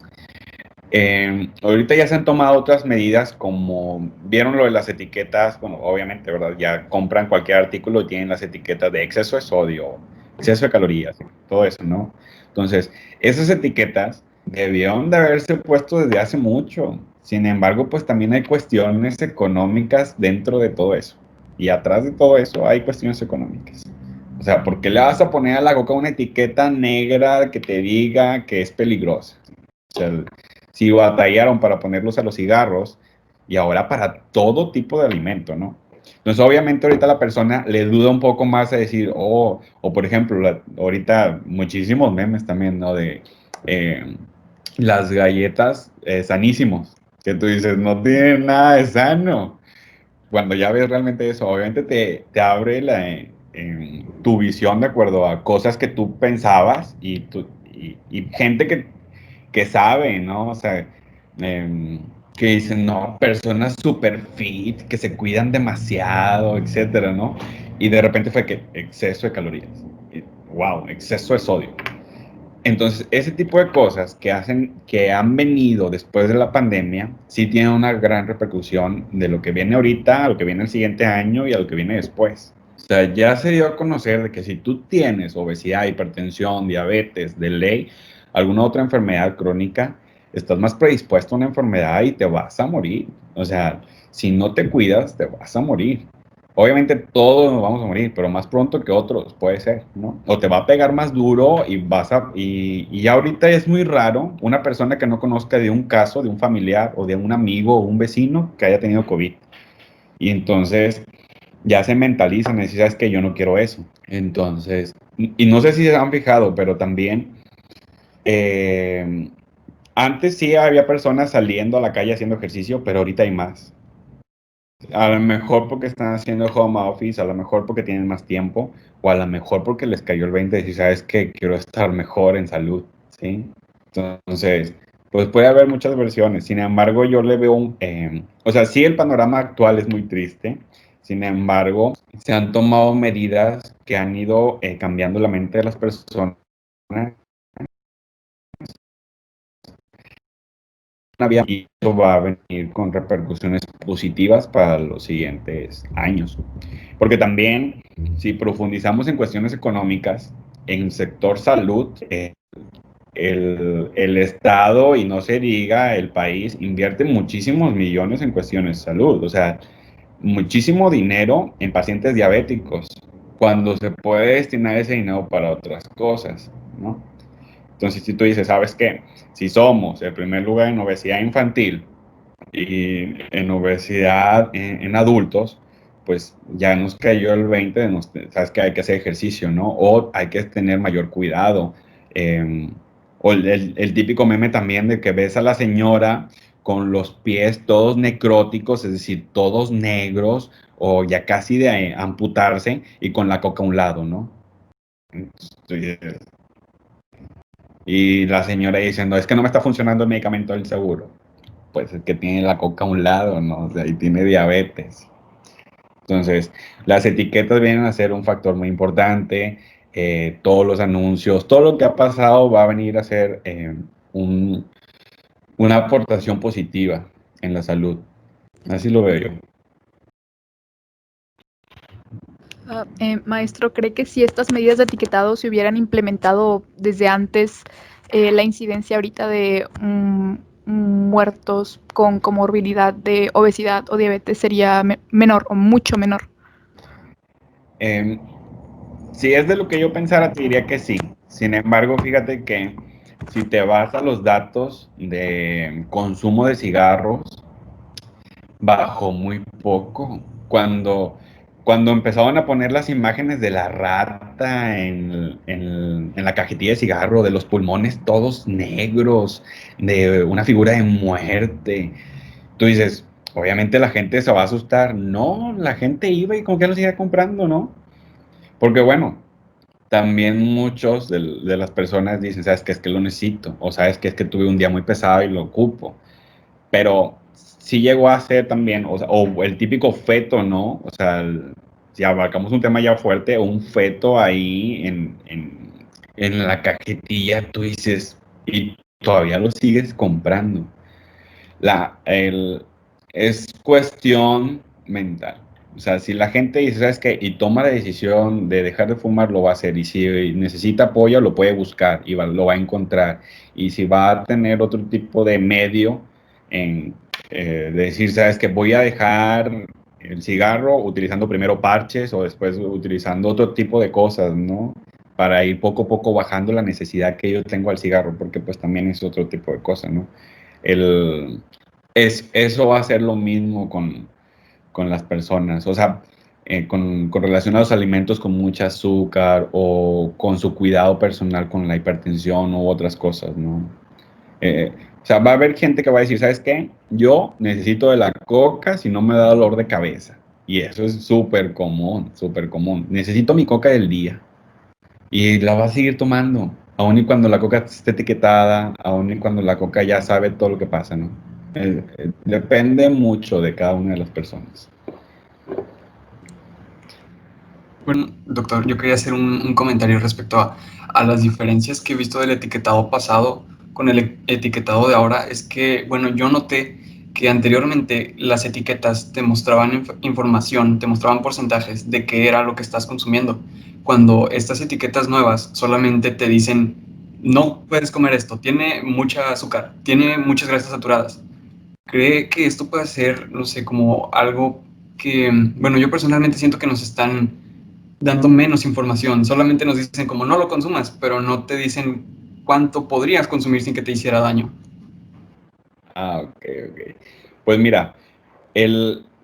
Speaker 3: Ahorita ya se han tomado otras medidas como, vieron lo de las etiquetas, bueno, obviamente, ¿verdad? Ya compran cualquier artículo y tienen las etiquetas de exceso de sodio, exceso de calorías, todo eso, ¿no? Entonces, esas etiquetas debieron de haberse puesto desde hace mucho. Sin embargo, pues también hay cuestiones económicas dentro de todo eso. Y atrás de todo eso hay cuestiones económicas. O sea, ¿por qué le vas a poner a la coca una etiqueta negra que te diga que es peligrosa? O sea, si batallaron para ponerlos a los cigarros y ahora para todo tipo de alimento, ¿no? Entonces, obviamente, ahorita la persona le duda un poco más a decir, o por ejemplo, ahorita muchísimos memes también, ¿no? De las galletas sanísimos, que tú dices, no tienen nada de sano. Cuando ya ves realmente eso, obviamente te abre tu visión de acuerdo a cosas que tú pensabas y gente que sabe, ¿no? O sea, que dicen, no, personas super fit, que se cuidan demasiado, etcétera, ¿no? Y de repente fue que exceso de calorías. Wow, exceso de sodio. Entonces, ese tipo de cosas que hacen, que han venido después de la pandemia, sí tienen una gran repercusión de lo que viene ahorita, a lo que viene el siguiente año y a lo que viene después. O sea, ya se dio a conocer de que si tú tienes obesidad, hipertensión, diabetes, de ley, alguna otra enfermedad crónica, estás más predispuesto a una enfermedad y te vas a morir. O sea, si no te cuidas, te vas a morir. Obviamente todos nos vamos a morir, pero más pronto que otros puede ser, ¿no? O te va a pegar más duro y ya ahorita es muy raro una persona que no conozca de un caso, de un familiar o de un amigo o un vecino que haya tenido COVID. Y entonces ya se mentalizan y dicen, ¿sabes qué? Yo no quiero eso. Entonces, y no sé si se han fijado, pero también antes sí había personas saliendo a la calle haciendo ejercicio, pero ahorita hay más. A lo mejor porque están haciendo home office, a lo mejor porque tienen más tiempo, o a lo mejor porque les cayó el 20 y decir, ¿sabes qué? Quiero estar mejor en salud, ¿sí? Entonces, pues puede haber muchas versiones. Sin embargo, yo le veo o sea, sí el panorama actual es muy triste. Sin embargo, se han tomado medidas que han ido cambiando la mente de las personas y eso va a venir con repercusiones positivas para los siguientes años. Porque también, si profundizamos en cuestiones económicas, en el sector salud, el Estado, y no se diga el país, invierte muchísimos millones en cuestiones de salud. O sea, muchísimo dinero en pacientes diabéticos, cuando se puede destinar ese dinero para otras cosas, ¿no? Entonces, si tú dices, ¿sabes qué? Si somos el primer lugar en obesidad infantil, Y en obesidad en adultos, pues ya nos cayó el 20, sabes que hay que hacer ejercicio, ¿no? O hay que tener mayor cuidado. eh, o el típico meme también de que ves a la señora con los pies todos necróticos, es decir, todos negros, o ya casi de amputarse, y con la coca a un lado, ¿no? Entonces, y la señora diciendo, es que no me está funcionando el medicamento del seguro. Pues es que tiene la coca a un lado, ¿no? O sea, y tiene diabetes. Entonces, las etiquetas vienen a ser un factor muy importante. Todos los anuncios, todo lo que ha pasado va a venir a ser un- una aportación positiva en la salud. Así lo veo yo.
Speaker 5: Maestro, ¿cree que si estas medidas de etiquetado se hubieran implementado desde antes, la incidencia ahorita de muertos con comorbilidad de obesidad o diabetes sería menor o mucho menor?
Speaker 3: Eh, si es de lo que yo pensara, te diría que sí. Sin embargo, fíjate que si te vas a los datos de consumo de cigarros, bajó muy poco. Cuando empezaban a poner las imágenes de la rata en la cajetilla de cigarro, de los pulmones todos negros, de una figura de muerte, tú dices, obviamente la gente se va a asustar. No, la gente iba y como que lo seguía comprando, ¿no? Porque bueno, también muchos de las personas dicen, sabes que es que lo necesito, o sabes que es que tuve un día muy pesado y lo ocupo. Pero sí llegó a ser también, o sea, o el típico feto, ¿no? O sea, si abarcamos un tema ya fuerte, un feto ahí en la cajetilla, tú dices, y todavía lo sigues comprando. Es cuestión mental. O sea, si la gente dice, ¿sabes qué? Y toma la decisión de dejar de fumar, lo va a hacer. Y si necesita apoyo, lo puede buscar y lo va a encontrar. Y si va a tener otro tipo de medio en de decir, ¿sabes qué? Voy a dejar el cigarro utilizando primero parches o después utilizando otro tipo de cosas, ¿no? Para ir poco a poco bajando la necesidad que yo tengo al cigarro, porque pues también es otro tipo de cosa, ¿no? El, eso va a ser lo mismo con las personas, o sea, con relación a los alimentos con mucho azúcar o con su cuidado personal con la hipertensión u otras cosas, ¿no? O sea, va a haber gente que va a decir, ¿sabes qué? Yo necesito de la coca si no me da dolor de cabeza. Y eso es súper común, súper común. Necesito mi coca del día. Y la va a seguir tomando, aun y cuando la coca esté etiquetada, aun y cuando la coca ya sabe todo lo que pasa, ¿no? Depende mucho de cada una de las personas.
Speaker 2: Bueno, doctor, yo quería hacer un comentario respecto a las diferencias que he visto del etiquetado pasado con el etiquetado de ahora. Es que, bueno, yo noté que anteriormente las etiquetas te mostraban información, te mostraban porcentajes de qué era lo que estás consumiendo. Cuando estas etiquetas nuevas solamente te dicen, no puedes comer esto, tiene mucha azúcar, tiene muchas grasas saturadas. ¿Cree que esto puede ser, no sé, como algo que, bueno, yo personalmente siento que nos están dando menos información? Solamente nos dicen como no lo consumas, pero no te dicen cuánto podrías consumir sin que te hiciera daño.
Speaker 3: Ah, ok, ok. Pues mira,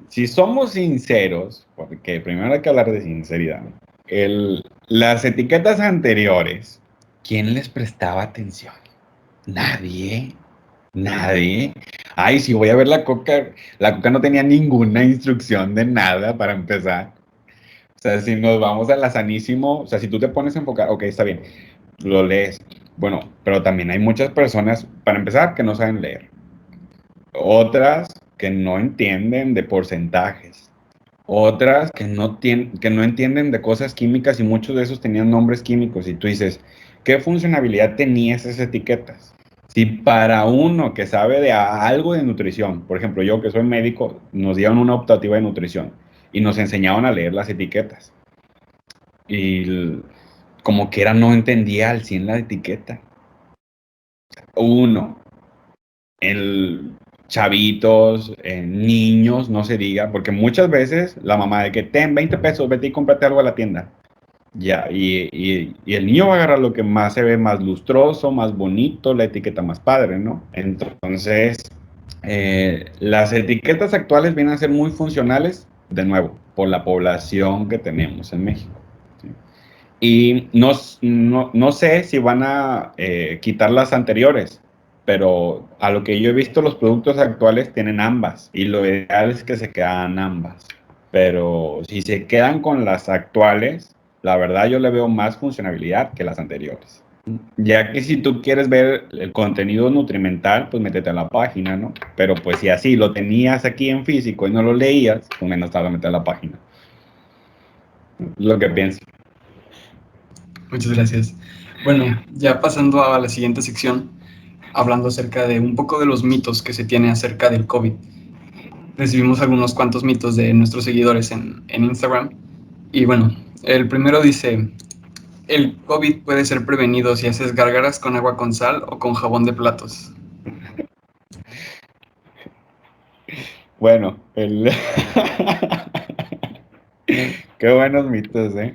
Speaker 3: si somos sinceros, porque primero hay que hablar de sinceridad, las etiquetas anteriores, ¿quién les prestaba atención? Nadie, nadie. Ay, si voy a ver la coca no tenía ninguna instrucción de nada para empezar. O sea, si nos vamos a la sanísimo, o sea, si tú te pones a enfocar, ok, está bien, lo lees. Bueno, pero también hay muchas personas, para empezar, que no saben leer. Otras que no entienden de porcentajes. Otras que no entienden de cosas químicas y muchos de esos tenían nombres químicos. Y tú dices, ¿qué funcionalidad tenían esas etiquetas? Si para uno que sabe de algo de nutrición, por ejemplo, yo que soy médico, nos dieron una optativa de nutrición y nos enseñaban a leer las etiquetas. Y como que era no entendía al 100 la etiqueta. Uno, el chavitos, niños, no se diga, porque muchas veces la mamá de que ten 20 pesos, vete y cómprate algo a la tienda. Ya, y el niño va a agarrar lo que más se ve más lustroso, más bonito, la etiqueta más padre, ¿no? Entonces, Las etiquetas actuales vienen a ser muy funcionales, de nuevo, por la población que tenemos en México. ¿Sí? Y no sé si van a quitar las anteriores, pero a lo que yo he visto, los productos actuales tienen ambas y lo ideal es que se quedan ambas. Pero si se quedan con las actuales, la verdad yo le veo más funcionalidad que las anteriores. Ya que si tú quieres ver el contenido nutrimental, pues métete a la página, ¿no? Pero pues si así lo tenías aquí en físico y no lo leías, pues menos te vas a meter a la página. Lo que pienso.
Speaker 2: Muchas gracias. Bueno, ya pasando a la siguiente sección, hablando acerca de un poco de los mitos que se tiene acerca del COVID. Recibimos algunos cuantos mitos de nuestros seguidores en Instagram. Y bueno, el primero dice, el COVID puede ser prevenido si haces gárgaras con agua con sal o con jabón de platos.
Speaker 3: Bueno, qué buenos mitos, ¿eh?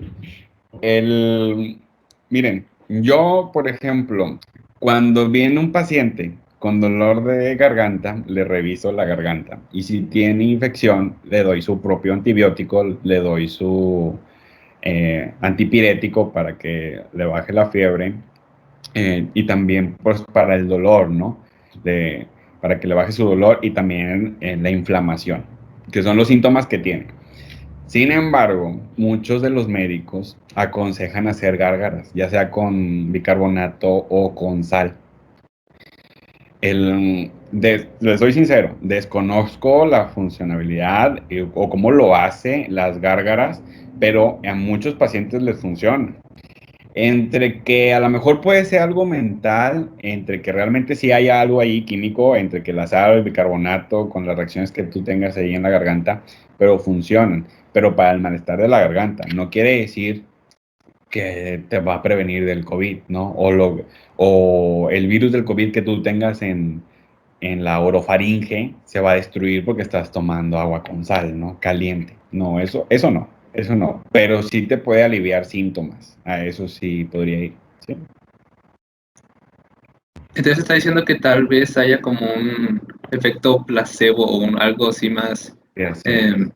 Speaker 3: Miren, yo, por ejemplo, cuando viene un paciente con dolor de garganta, le reviso la garganta. Y si tiene infección, le doy su propio antibiótico, le doy su antipirético para que le baje la fiebre. Y también, pues, para el dolor, ¿no? Para que le baje su dolor y también la inflamación, que son los síntomas que tiene. Sin embargo, muchos de los médicos aconsejan hacer gárgaras, ya sea con bicarbonato o con sal. Les soy sincero, desconozco la funcionalidad o cómo lo hace las gárgaras, pero a muchos pacientes les funciona. Entre que a lo mejor puede ser algo mental, entre que realmente sí hay algo ahí químico, entre que la sal, el bicarbonato, con las reacciones que tú tengas ahí en la garganta, pero funcionan. Pero para el malestar de la garganta, no quiere decir que te va a prevenir del COVID, ¿no? O el virus del COVID que tú tengas en la orofaringe se va a destruir porque estás tomando agua con sal, ¿no? Caliente. No, eso no, eso no. Pero sí te puede aliviar síntomas. A eso sí podría ir. ¿Sí?
Speaker 7: Entonces está diciendo que tal vez haya como un efecto placebo o algo así más
Speaker 3: Sí, así
Speaker 7: eh,
Speaker 3: es.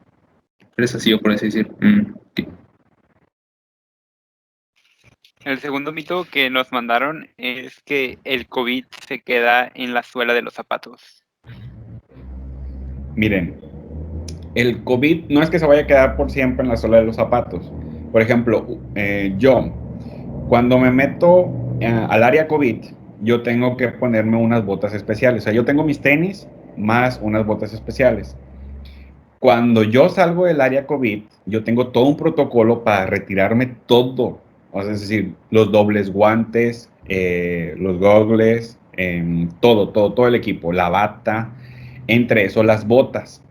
Speaker 7: persuasivo, por así decir. Ok.
Speaker 4: El segundo mito que nos mandaron es que el COVID se queda en la suela de los zapatos.
Speaker 3: Miren, el COVID no es que se vaya a quedar por siempre en la suela de los zapatos. Por ejemplo, yo, cuando me meto al área COVID, yo tengo que ponerme unas botas especiales. O sea, yo tengo mis tenis más unas botas especiales. Cuando yo salgo del área COVID, yo tengo todo un protocolo para retirarme todo. O sea, es decir, los dobles guantes, los goggles, todo el equipo, la bata, entre eso las botas.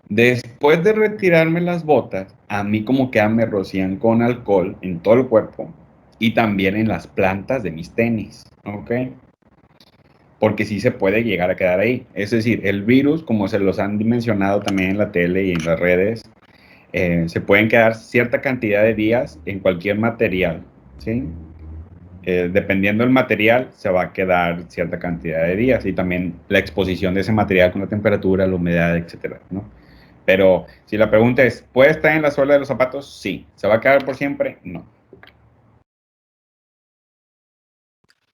Speaker 3: Después de retirarme las botas, a mí como que me rocían con alcohol en todo el cuerpo y también en las plantas de mis tenis, ¿ok? Porque sí se puede llegar a quedar ahí. Es decir, el virus, como se los han mencionado también en la tele y en las redes, se pueden quedar cierta cantidad de días en cualquier material, ¿sí? Dependiendo del material, se va a quedar cierta cantidad de días y también la exposición de ese material con la temperatura, la humedad, etcétera, ¿no? Pero si la pregunta es, ¿puede estar en la suela de los zapatos? Sí. ¿Se va a quedar por siempre? No.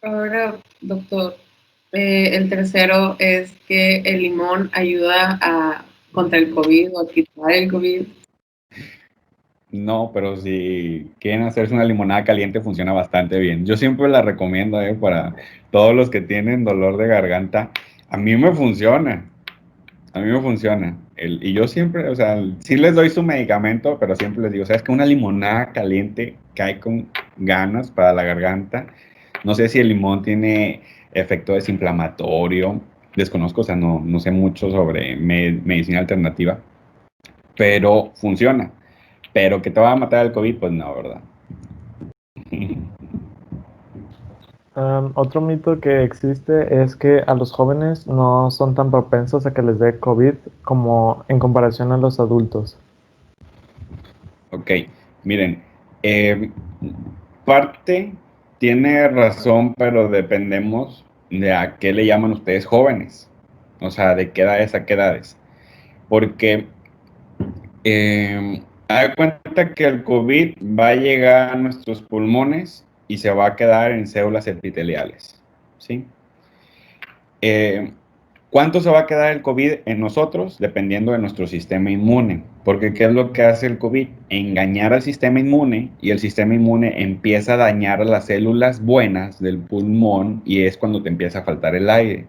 Speaker 1: Ahora, doctor, el tercero es que el limón ayuda contra el COVID o a quitar el COVID.
Speaker 3: No, pero si quieren hacerse una limonada caliente funciona bastante bien. Yo siempre la recomiendo para todos los que tienen dolor de garganta. A mí me funciona. A mí me funciona. Y yo siempre, o sea, sí les doy su medicamento, pero siempre les digo, ¿sabes que una limonada caliente cae con ganas para la garganta? No sé si el limón tiene efecto desinflamatorio. Desconozco, o sea, no sé mucho sobre medicina alternativa, pero funciona. Pero que te va a matar el COVID, pues no, ¿verdad?
Speaker 6: Otro mito que existe es que a los jóvenes no son tan propensos a que les dé COVID como en comparación a los adultos.
Speaker 3: Ok, miren, parte tiene razón, pero dependemos de a qué le llaman ustedes jóvenes. O sea, ¿de qué edades a qué edades? Porque haz cuenta que el COVID va a llegar a nuestros pulmones y se va a quedar en células epiteliales, ¿sí? ¿Cuánto se va a quedar el COVID en nosotros? Dependiendo de nuestro sistema inmune. Porque ¿qué es lo que hace el COVID? Engañar al sistema inmune, y el sistema inmune empieza a dañar a las células buenas del pulmón y es cuando te empieza a faltar el aire.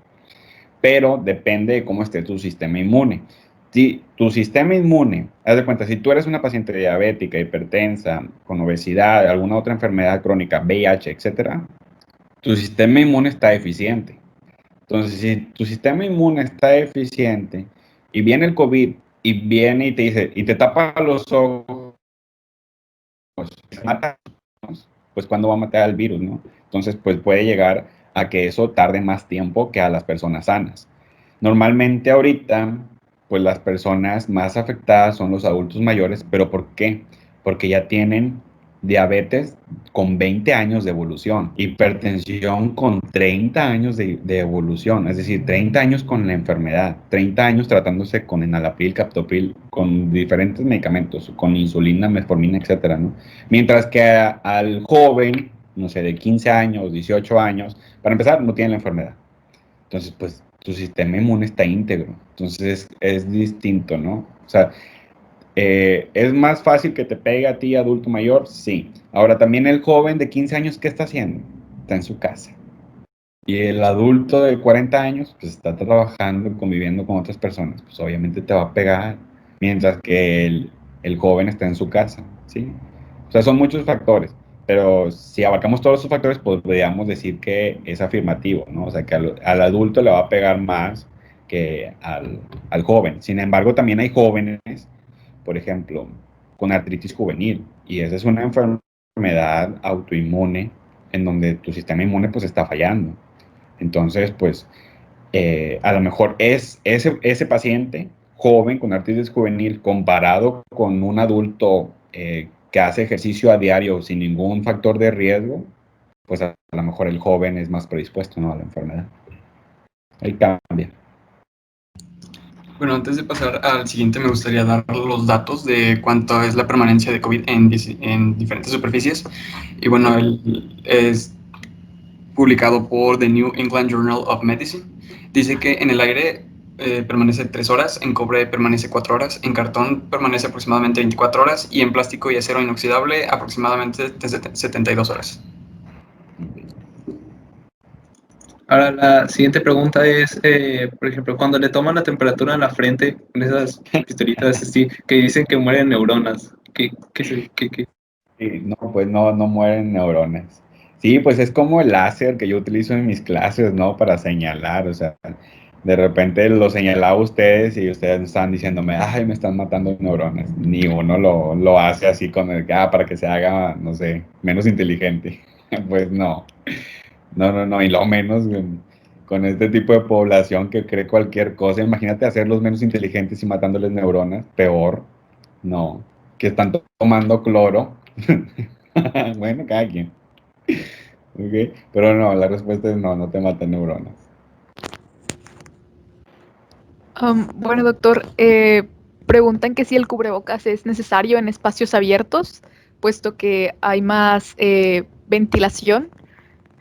Speaker 3: Pero depende de cómo esté tu sistema inmune. Si tu sistema inmune, haz de cuenta, si tú eres una paciente diabética, hipertensa, con obesidad, alguna otra enfermedad crónica, VIH, etcétera, tu sistema inmune está deficiente. Entonces, si tu sistema inmune está deficiente y viene el COVID y viene y te dice, y te tapa los ojos, mata, pues ¿cuándo va a matar al virus, no? Entonces, pues puede llegar a que eso tarde más tiempo que a las personas sanas. Normalmente ahorita, pues las personas más afectadas son los adultos mayores, ¿pero por qué? Porque ya tienen diabetes con 20 años de evolución, hipertensión con 30 años de evolución, es decir, 30 años con la enfermedad, 30 años tratándose con enalapril, captopril, con diferentes medicamentos, con insulina, metformina, etcétera, ¿no? Mientras que al joven, no sé, de 15 años, 18 años, para empezar, no tiene la enfermedad. Entonces, pues, tu sistema inmune está íntegro. Entonces, es distinto, ¿no? O sea, ¿es más fácil que te pegue a ti, adulto mayor? Sí. Ahora, también el joven de 15 años, ¿qué está haciendo? Está en su casa. Y el adulto de 40 años, pues, está trabajando, conviviendo con otras personas. Pues, obviamente te va a pegar, mientras que el joven está en su casa, ¿sí? O sea, son muchos factores. Pero si abarcamos todos esos factores, podríamos decir que es afirmativo, ¿no? O sea, que al adulto le va a pegar más que al joven. Sin embargo, también hay jóvenes, por ejemplo, con artritis juvenil, y esa es una enfermedad autoinmune en donde tu sistema inmune pues está fallando. Entonces, pues, a lo mejor es ese paciente joven con artritis juvenil comparado con un adulto que hace ejercicio a diario sin ningún factor de riesgo, pues a lo mejor el joven es más predispuesto, ¿no?, a la enfermedad. Ahí cambia.
Speaker 2: Bueno, antes de pasar al siguiente, me gustaría dar los datos de cuánto es la permanencia de COVID en diferentes superficies. Y bueno, es publicado por The New England Journal of Medicine. Dice que en el aire permanece 3 horas, en cobre permanece 4 horas, en cartón permanece aproximadamente 24 horas y en plástico y acero inoxidable aproximadamente 72 horas.
Speaker 7: Ahora la siguiente pregunta es, por ejemplo, cuando le toman la temperatura en la frente con esas pistolitas así, que dicen que mueren neuronas, ¿qué?
Speaker 3: Sí, no, pues no mueren neuronas. Sí, pues es como el láser que yo utilizo en mis clases, ¿no? Para señalar, o sea, de repente lo señalaba a ustedes y ustedes estaban diciéndome, ay, me están matando neuronas. Ni uno lo hace así con el, para que se haga, no sé, menos inteligente. Pues no, y lo menos con este tipo de población que cree cualquier cosa. Imagínate hacerlos menos inteligentes y matándoles neuronas, peor. No, que están tomando cloro. Bueno, cada quien. Okay. Pero no, la respuesta es no te matan neuronas.
Speaker 5: Bueno, doctor, preguntan que si el cubrebocas es necesario en espacios abiertos, puesto que hay más ventilación,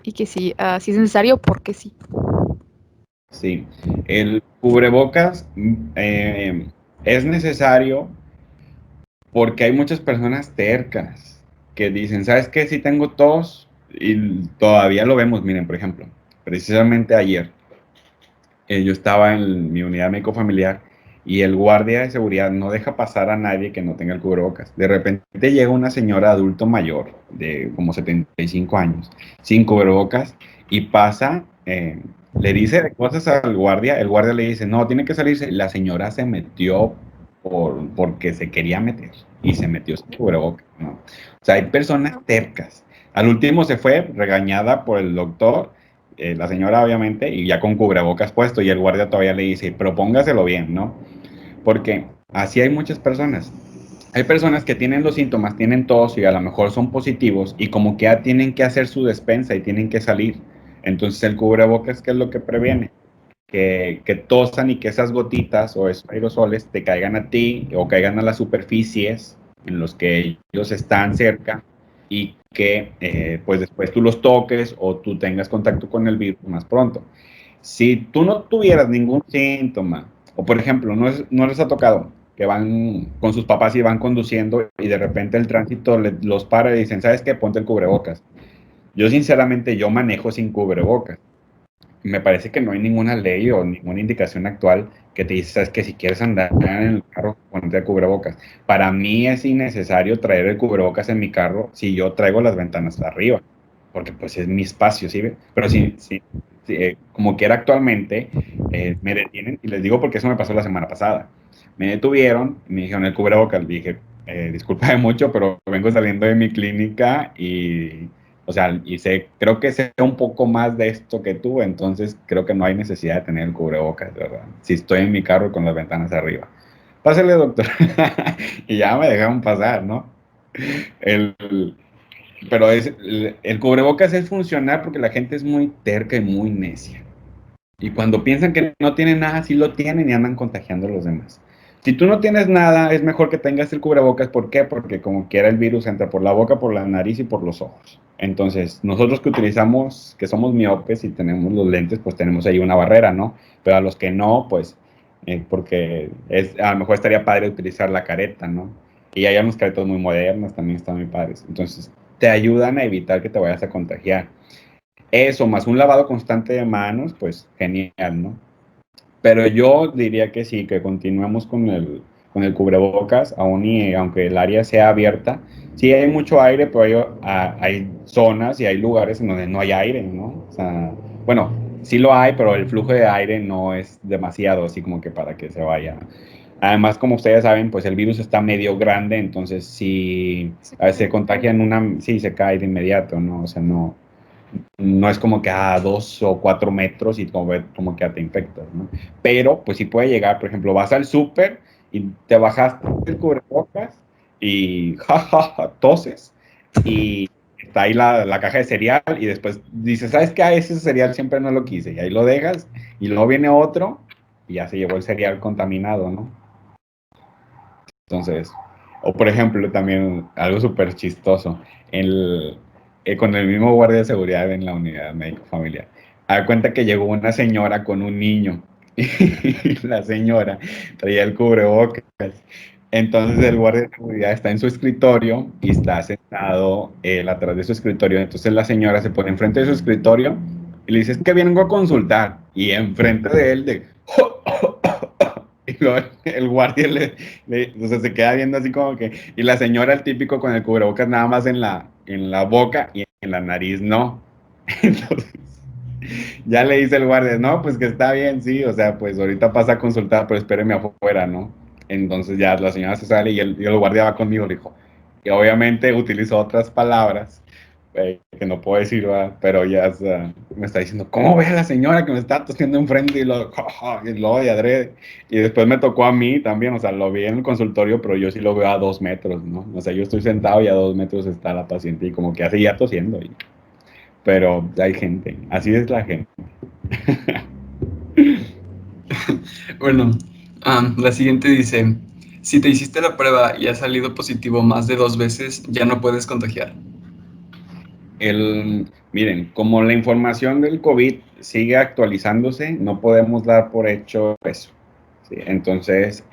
Speaker 5: y que si es necesario, porque sí.
Speaker 3: Sí, el cubrebocas es necesario porque hay muchas personas tercas que dicen, ¿sabes qué? Si tengo tos, y todavía lo vemos, miren, por ejemplo, precisamente ayer, yo estaba en mi unidad médico-familiar y el guardia de seguridad no deja pasar a nadie que no tenga el cubrebocas. De repente llega una señora adulto mayor, de como 75 años, sin cubrebocas, y pasa, le dice cosas al guardia, el guardia le dice, no, tiene que salirse. La señora se metió porque se quería meter y se metió sin cubrebocas, ¿no? O sea, hay personas tercas. Al último se fue regañada por el doctor, la señora obviamente, y ya con cubrebocas puesto, y el guardia todavía le dice, pero póngaselo bien, ¿no? Porque así hay muchas personas. Hay personas que tienen los síntomas, tienen tos y a lo mejor son positivos y como que ya tienen que hacer su despensa y tienen que salir. Entonces el cubrebocas, ¿qué es lo que previene? que tosan y que esas gotitas o esos aerosoles te caigan a ti o caigan a las superficies en los que ellos están cerca y que pues después tú los toques o tú tengas contacto con el virus más pronto. Si tú no tuvieras ningún síntoma, o por ejemplo, no les ha tocado que van con sus papás y van conduciendo y de repente el tránsito los para y dicen, ¿sabes qué? Ponte el cubrebocas. Yo sinceramente, yo manejo sin cubrebocas. Me parece que no hay ninguna ley o ninguna indicación actual que te dice, ¿sabes qué? Si quieres andar en el carro, ponte el cubrebocas. Para mí es innecesario traer el cubrebocas en mi carro si yo traigo las ventanas arriba, porque pues es mi espacio, ¿sí? Pero como quiera actualmente, me detienen, y les digo porque eso me pasó la semana pasada. Me detuvieron, me dijeron el cubrebocas, dije, disculpa mucho, pero vengo saliendo de mi clínica y, o sea, creo que sé un poco más de esto que tú, entonces creo que no hay necesidad de tener el cubrebocas, ¿verdad? Si estoy en mi carro con las ventanas arriba. Pásale, doctor. Y ya me dejaron pasar, ¿no? El, pero el cubrebocas es funcional porque la gente es muy terca y muy necia. Y cuando piensan que no tienen nada, sí lo tienen y andan contagiando a los demás. Si tú no tienes nada, es mejor que tengas el cubrebocas. ¿Por qué? Porque como quiera el virus entra por la boca, por la nariz y por los ojos. Entonces, nosotros que utilizamos, que somos miopes y tenemos los lentes, pues tenemos ahí una barrera, ¿no? Pero a los que no, pues, porque a lo mejor estaría padre utilizar la careta, ¿no? Y hay unos caretas muy modernas, también están muy padres. Entonces, te ayudan a evitar que te vayas a contagiar. Eso, más un lavado constante de manos, pues genial, ¿no? Pero yo diría que sí, que continuemos con el cubrebocas, aunque el área sea abierta. Sí hay mucho aire, pero hay zonas y hay lugares en donde no hay aire, ¿no? O sea, bueno, sí lo hay, pero el flujo de aire no es demasiado, así como que para que se vaya. Además, como ustedes saben, pues el virus está medio grande, entonces si se contagia sí, se cae de inmediato, ¿no? O sea, no es como que a 2 o 4 metros y como que te infectas, ¿no? Pero pues sí puede llegar, por ejemplo, vas al súper y te bajaste el cubrebocas y toses y está ahí la caja de cereal y después dices, ¿sabes qué? Ese cereal siempre no lo quise y ahí lo dejas y luego viene otro y ya se llevó el cereal contaminado, ¿no? Entonces, o por ejemplo, también algo súper chistoso, con el mismo guardia de seguridad en la unidad médico familiar. Da cuenta que llegó una señora con un niño y la señora traía el cubrebocas. Entonces el guardia de seguridad está en su escritorio y está sentado él atrás de su escritorio. Entonces la señora se pone enfrente de su escritorio y le dice, es que vengo a consultar. Y enfrente de él, y luego el guardia o sea, se queda viendo así como que, y la señora, el típico con el cubrebocas nada más en la boca y en la nariz no. Entonces, ya le dice el guardia, no, pues que está bien, sí, o sea, pues ahorita pasa a consultar, pero espéreme afuera, ¿no? Entonces ya la señora se sale y el guardia va conmigo, le dijo. Y obviamente utilizó otras palabras que no puedo decir, ¿verdad? Pero ya me está diciendo, ¿cómo ve a la señora que me está tosiendo enfrente? Y luego de adrede. Y después me tocó a mí también, o sea, lo vi en el consultorio, pero yo sí lo veo a 2 metros, ¿no? O sea, yo estoy sentado y a 2 metros está la paciente y como que hace ya tosiendo. Pero hay gente, así es la gente.
Speaker 2: Bueno, la siguiente dice, si te hiciste la prueba y has salido positivo más de 2 veces, ya no puedes contagiar.
Speaker 3: Miren, como la información del COVID sigue actualizándose, no podemos dar por hecho eso. ¿Sí? Entonces,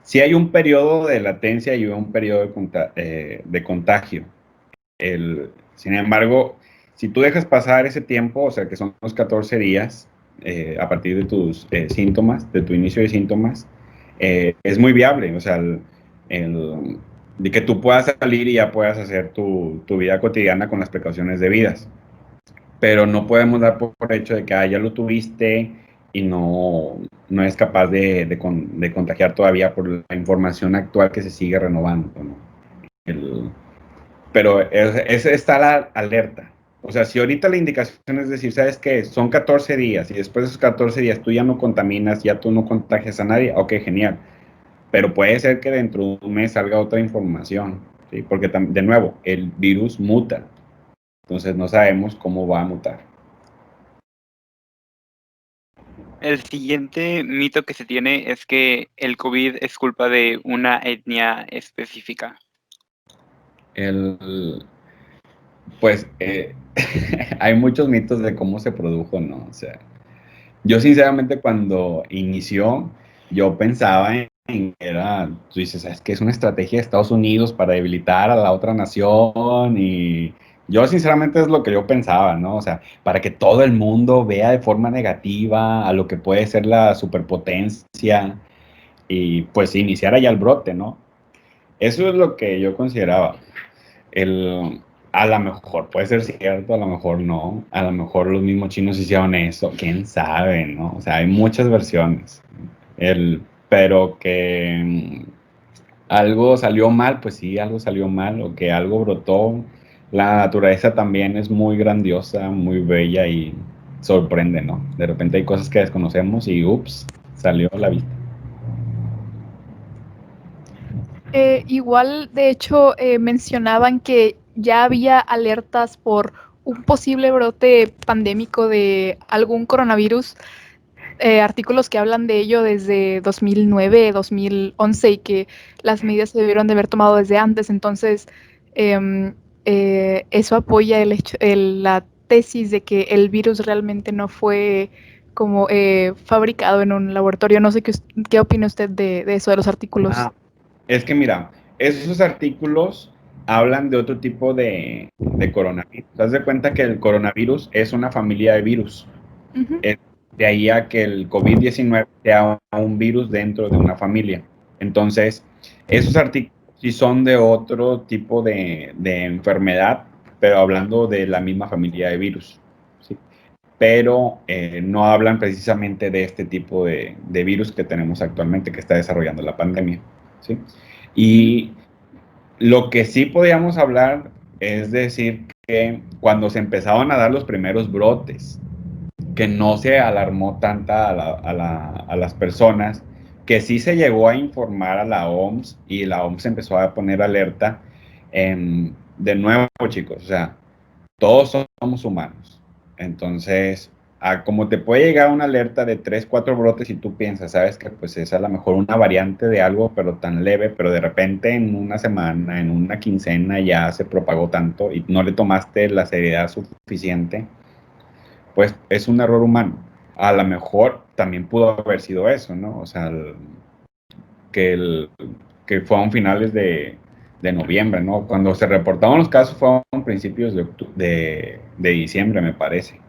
Speaker 3: si hay un periodo de latencia y un periodo de contagio. Sin embargo, si tú dejas pasar ese tiempo, o sea, que son los 14 días, a partir de tus síntomas, de tu inicio de síntomas, es muy viable, o sea, de que tú puedas salir y ya puedas hacer tu vida cotidiana con las precauciones debidas. Pero no podemos dar por hecho de que ya lo tuviste y no es capaz de contagiar todavía por la información actual que se sigue renovando, ¿no? Pero es estar alerta. O sea, si ahorita la indicación es decir, ¿sabes qué? Son 14 días y después de esos 14 días tú ya no contaminas, ya tú no contagias a nadie, ok, genial. Pero puede ser que dentro de un mes salga otra información, ¿sí? Porque de nuevo, el virus muta. Entonces no sabemos cómo va a mutar.
Speaker 4: El siguiente mito que se tiene es que el COVID es culpa de una etnia específica.
Speaker 3: Pues hay muchos mitos de cómo se produjo, ¿no? O sea, yo sinceramente cuando inició, yo pensaba en que era, tú dices, es que es una estrategia de Estados Unidos para debilitar a la otra nación y yo sinceramente es lo que yo pensaba, ¿no? O sea, para que todo el mundo vea de forma negativa a lo que puede ser la superpotencia y pues iniciara ya el brote, ¿no? Eso es lo que yo consideraba. El, a lo mejor puede ser cierto, a lo mejor no, a lo mejor los mismos chinos hicieron eso, quién sabe, ¿no? O sea, hay muchas versiones. Pero que algo salió mal, pues sí, algo salió mal, o que algo brotó. La naturaleza también es muy grandiosa, muy bella y sorprende, ¿no? De repente hay cosas que desconocemos y ups, salió a la vista.
Speaker 5: Igual, de hecho, mencionaban que ya había alertas por un posible brote pandémico de algún coronavirus, artículos que hablan de ello desde 2009, 2011 y que las medidas se debieron de haber tomado desde antes. Entonces, em, eso apoya la tesis de que el virus realmente no fue como fabricado en un laboratorio. No sé qué opina usted de eso, de los artículos.
Speaker 3: Ah, es que mira, esos artículos hablan de otro tipo de coronavirus. Te das de cuenta que el coronavirus es una familia de virus.
Speaker 5: Ujú.
Speaker 3: Es de ahí a que el COVID-19 sea un virus dentro de una familia. Entonces, esos artículos sí son de otro tipo de enfermedad, pero hablando de la misma familia de virus. ¿Sí? Pero no hablan precisamente de este tipo de virus que tenemos actualmente que está desarrollando la pandemia. ¿Sí? Y lo que sí podíamos hablar es decir que cuando se empezaban a dar los primeros brotes, que no se alarmó tanta a las personas, que sí se llegó a informar a la OMS y la OMS empezó a poner alerta. De nuevo, chicos, o sea, todos somos humanos. Entonces, como te puede llegar una alerta de 3 4 brotes y tú piensas, sabes que pues es a lo mejor una variante de algo, pero tan leve, pero de repente en una semana, en una quincena ya se propagó tanto y no le tomaste la seriedad suficiente, pues es un error humano. A lo mejor también pudo haber sido eso, ¿no? O sea, que, que fueron finales de noviembre, ¿no? Cuando se reportaron los casos fueron principios de diciembre, me parece.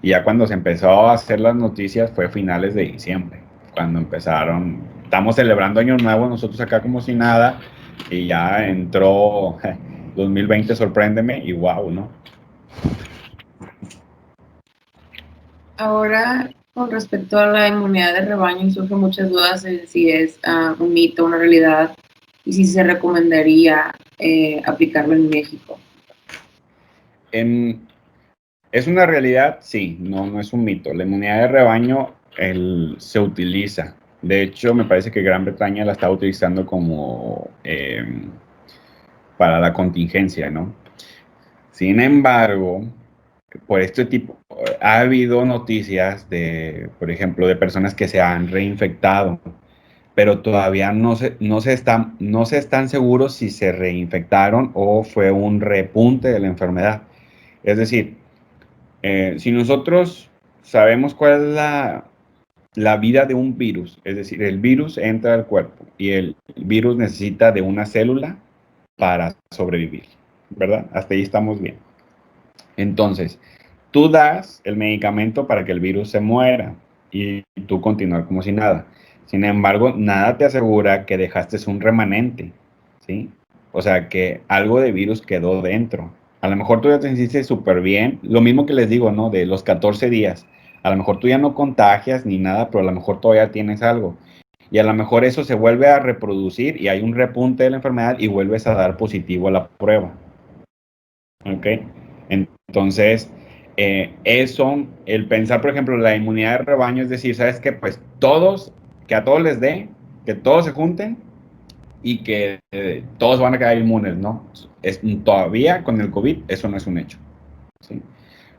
Speaker 3: Y ya cuando se empezó a hacer las noticias fue finales de diciembre, cuando empezaron, estamos celebrando Año Nuevo nosotros acá como si nada, y ya entró 2020, sorpréndeme, y wow, ¿no?
Speaker 1: Ahora, con respecto a la inmunidad de rebaño, surgen muchas dudas de si es un mito, una realidad, y si se recomendaría aplicarlo en México.
Speaker 3: Es una realidad, sí, no es un mito. La inmunidad de rebaño se utiliza. De hecho, me parece que Gran Bretaña la está utilizando como para la contingencia, ¿no? Sin embargo, por este tipo, ha habido noticias de, por ejemplo, de personas que se han reinfectado, pero todavía no se están seguros si se reinfectaron o fue un repunte de la enfermedad. Es decir, si nosotros sabemos cuál es la vida de un virus, es decir, el virus entra al cuerpo y el virus necesita de una célula para sobrevivir, ¿verdad? Hasta ahí estamos bien. Entonces, tú das el medicamento para que el virus se muera y tú continuar como si nada. Sin embargo, nada te asegura que dejaste un remanente, ¿sí? O sea, que algo de virus quedó dentro. A lo mejor tú ya te sentiste súper bien. Lo mismo que les digo, ¿no? De los 14 días. A lo mejor tú ya no contagias ni nada, pero a lo mejor todavía tienes algo. Y a lo mejor eso se vuelve a reproducir y hay un repunte de la enfermedad y vuelves a dar positivo a la prueba. ¿Ok? Entonces, eso, el pensar, por ejemplo, la inmunidad de rebaño, es decir, ¿sabes qué? Pues todos, que a todos les dé, que todos se junten y que todos van a quedar inmunes, ¿no? Todavía con el COVID eso no es un hecho, ¿sí?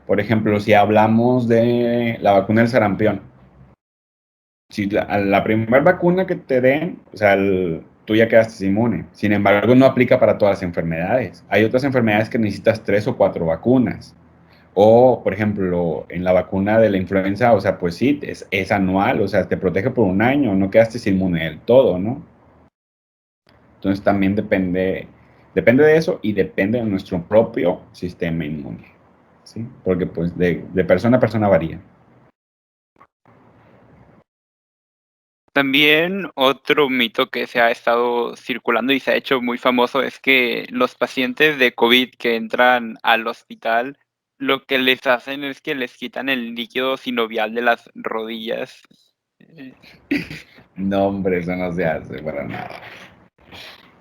Speaker 3: Por ejemplo, si hablamos de la vacuna del sarampión, Si la primera vacuna que te den, o sea, tú ya quedaste inmune. Sin embargo, no aplica para todas las enfermedades. Hay otras enfermedades que necesitas 3 o 4 vacunas. O, por ejemplo, en la vacuna de la influenza, o sea, pues sí, es anual, o sea, te protege por un año, no quedaste inmune del todo, ¿no? Entonces también depende de eso y depende de nuestro propio sistema inmune, ¿sí? Porque pues de persona a persona varía.
Speaker 4: También otro mito que se ha estado circulando y se ha hecho muy famoso es que los pacientes de COVID que entran al hospital, lo que les hacen es que les quitan el líquido sinovial de las rodillas.
Speaker 3: No, hombre, eso no se hace para nada.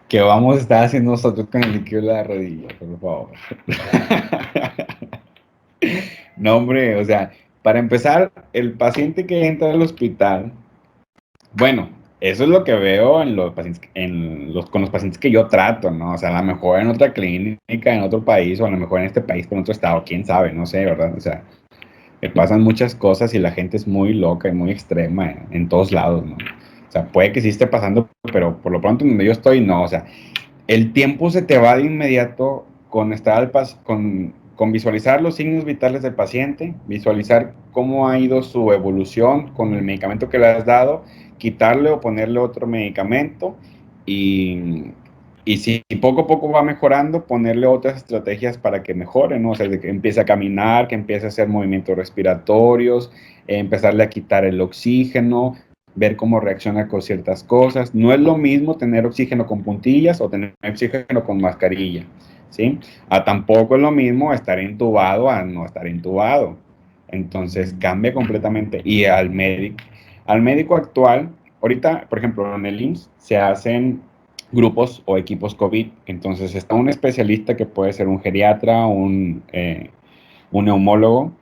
Speaker 3: ¿Qué vamos a estar haciendo nosotros con el líquido de la rodilla, por favor? No, hombre, o sea, para empezar, el paciente que entra al hospital, bueno, eso es lo que veo en los pacientes, con los pacientes que yo trato, ¿no? O sea, a lo mejor en otra clínica, en otro país, o a lo mejor en este país, en otro estado, quién sabe, no sé, ¿verdad? O sea, pasan muchas cosas y la gente es muy loca y muy extrema en todos lados, ¿no? O sea, puede que sí esté pasando, pero por lo pronto donde yo estoy, no. O sea, el tiempo se te va de inmediato con estar con visualizar los signos vitales del paciente, visualizar cómo ha ido su evolución con el medicamento que le has dado, quitarle o ponerle otro medicamento y si poco a poco va mejorando, ponerle otras estrategias para que mejore, ¿no? O sea, de que empiece a caminar, que empiece a hacer movimientos respiratorios, empezarle a quitar el oxígeno, ver cómo reacciona con ciertas cosas. No es lo mismo tener oxígeno con puntillas o tener oxígeno con mascarilla, ¿sí? Tampoco es lo mismo estar intubado a no estar intubado. Entonces cambia completamente. Y al médico actual, ahorita, por ejemplo, en el IMSS se hacen grupos o equipos COVID. Entonces está un especialista que puede ser un geriatra, un neumólogo,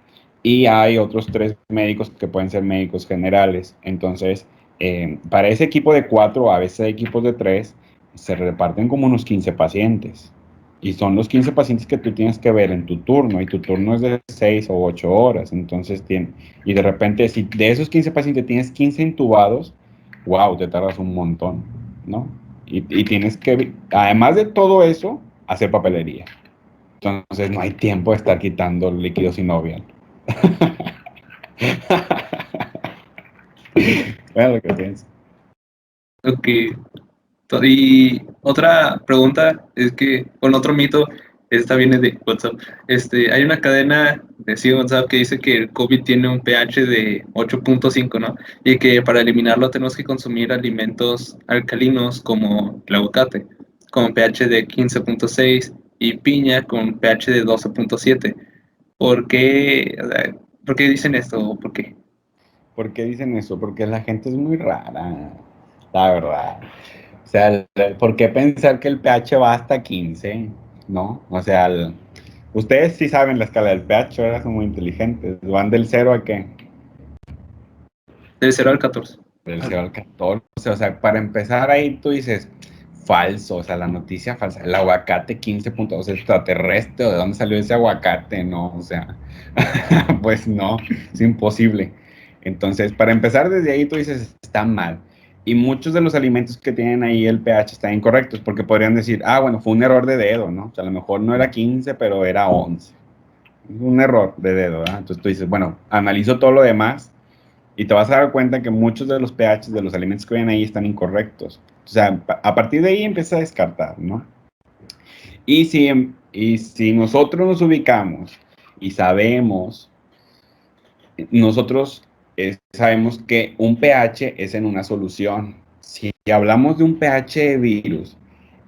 Speaker 3: y hay otros 3 médicos que pueden ser médicos generales. Entonces, para ese equipo de 4, a veces hay equipos de 3, se reparten como unos 15 pacientes. Y son los 15 pacientes que tú tienes que ver en tu turno, y tu turno es de 6 o 8 horas. Entonces, y de repente, si de esos 15 pacientes tienes 15 intubados, wow, te tardas un montón, ¿no? Y tienes que, además de todo eso, hacer papelería. Entonces no hay tiempo de estar quitando el líquido sinovial. Bueno, lo que pienso.
Speaker 7: Ok. Y otra pregunta es que, con otro mito, esta viene de WhatsApp. Hay una cadena de WhatsApp que dice que el COVID tiene un pH de 8.5, ¿no? Y que para eliminarlo tenemos que consumir alimentos alcalinos como el aguacate, con pH de 15.6 y piña con pH de 12.7. ¿Por qué? O sea, ¿por qué dicen esto? ¿Por qué?
Speaker 3: ¿Por qué dicen eso? Porque la gente es muy rara, la verdad. O sea, ¿por qué pensar que el pH va hasta 15? ¿No? O sea, ustedes sí saben la escala del pH, ¿verdad? Son muy inteligentes. ¿Van del 0 a qué?
Speaker 7: Del 0 al 14.
Speaker 3: Del 0 al 14. O sea, para empezar ahí tú dices, falso, o sea, la noticia falsa. El aguacate 15 puntos, extraterrestre, ¿o de dónde salió ese aguacate? No, o sea, pues no, es imposible. Entonces, para empezar desde ahí tú dices, está mal. Y muchos de los alimentos que tienen ahí el pH están incorrectos, porque podrían decir, bueno, fue un error de dedo, ¿no? O sea, a lo mejor no era 15, pero era 11. Un error de dedo, ¿verdad? Entonces tú dices, bueno, analizo todo lo demás y te vas a dar cuenta que muchos de los pHs de los alimentos que vienen ahí están incorrectos. O sea, a partir de ahí empieza a descartar, ¿no? Y si nosotros nos ubicamos y sabemos, nosotros sabemos que un pH es en una solución. Si hablamos de un pH de virus,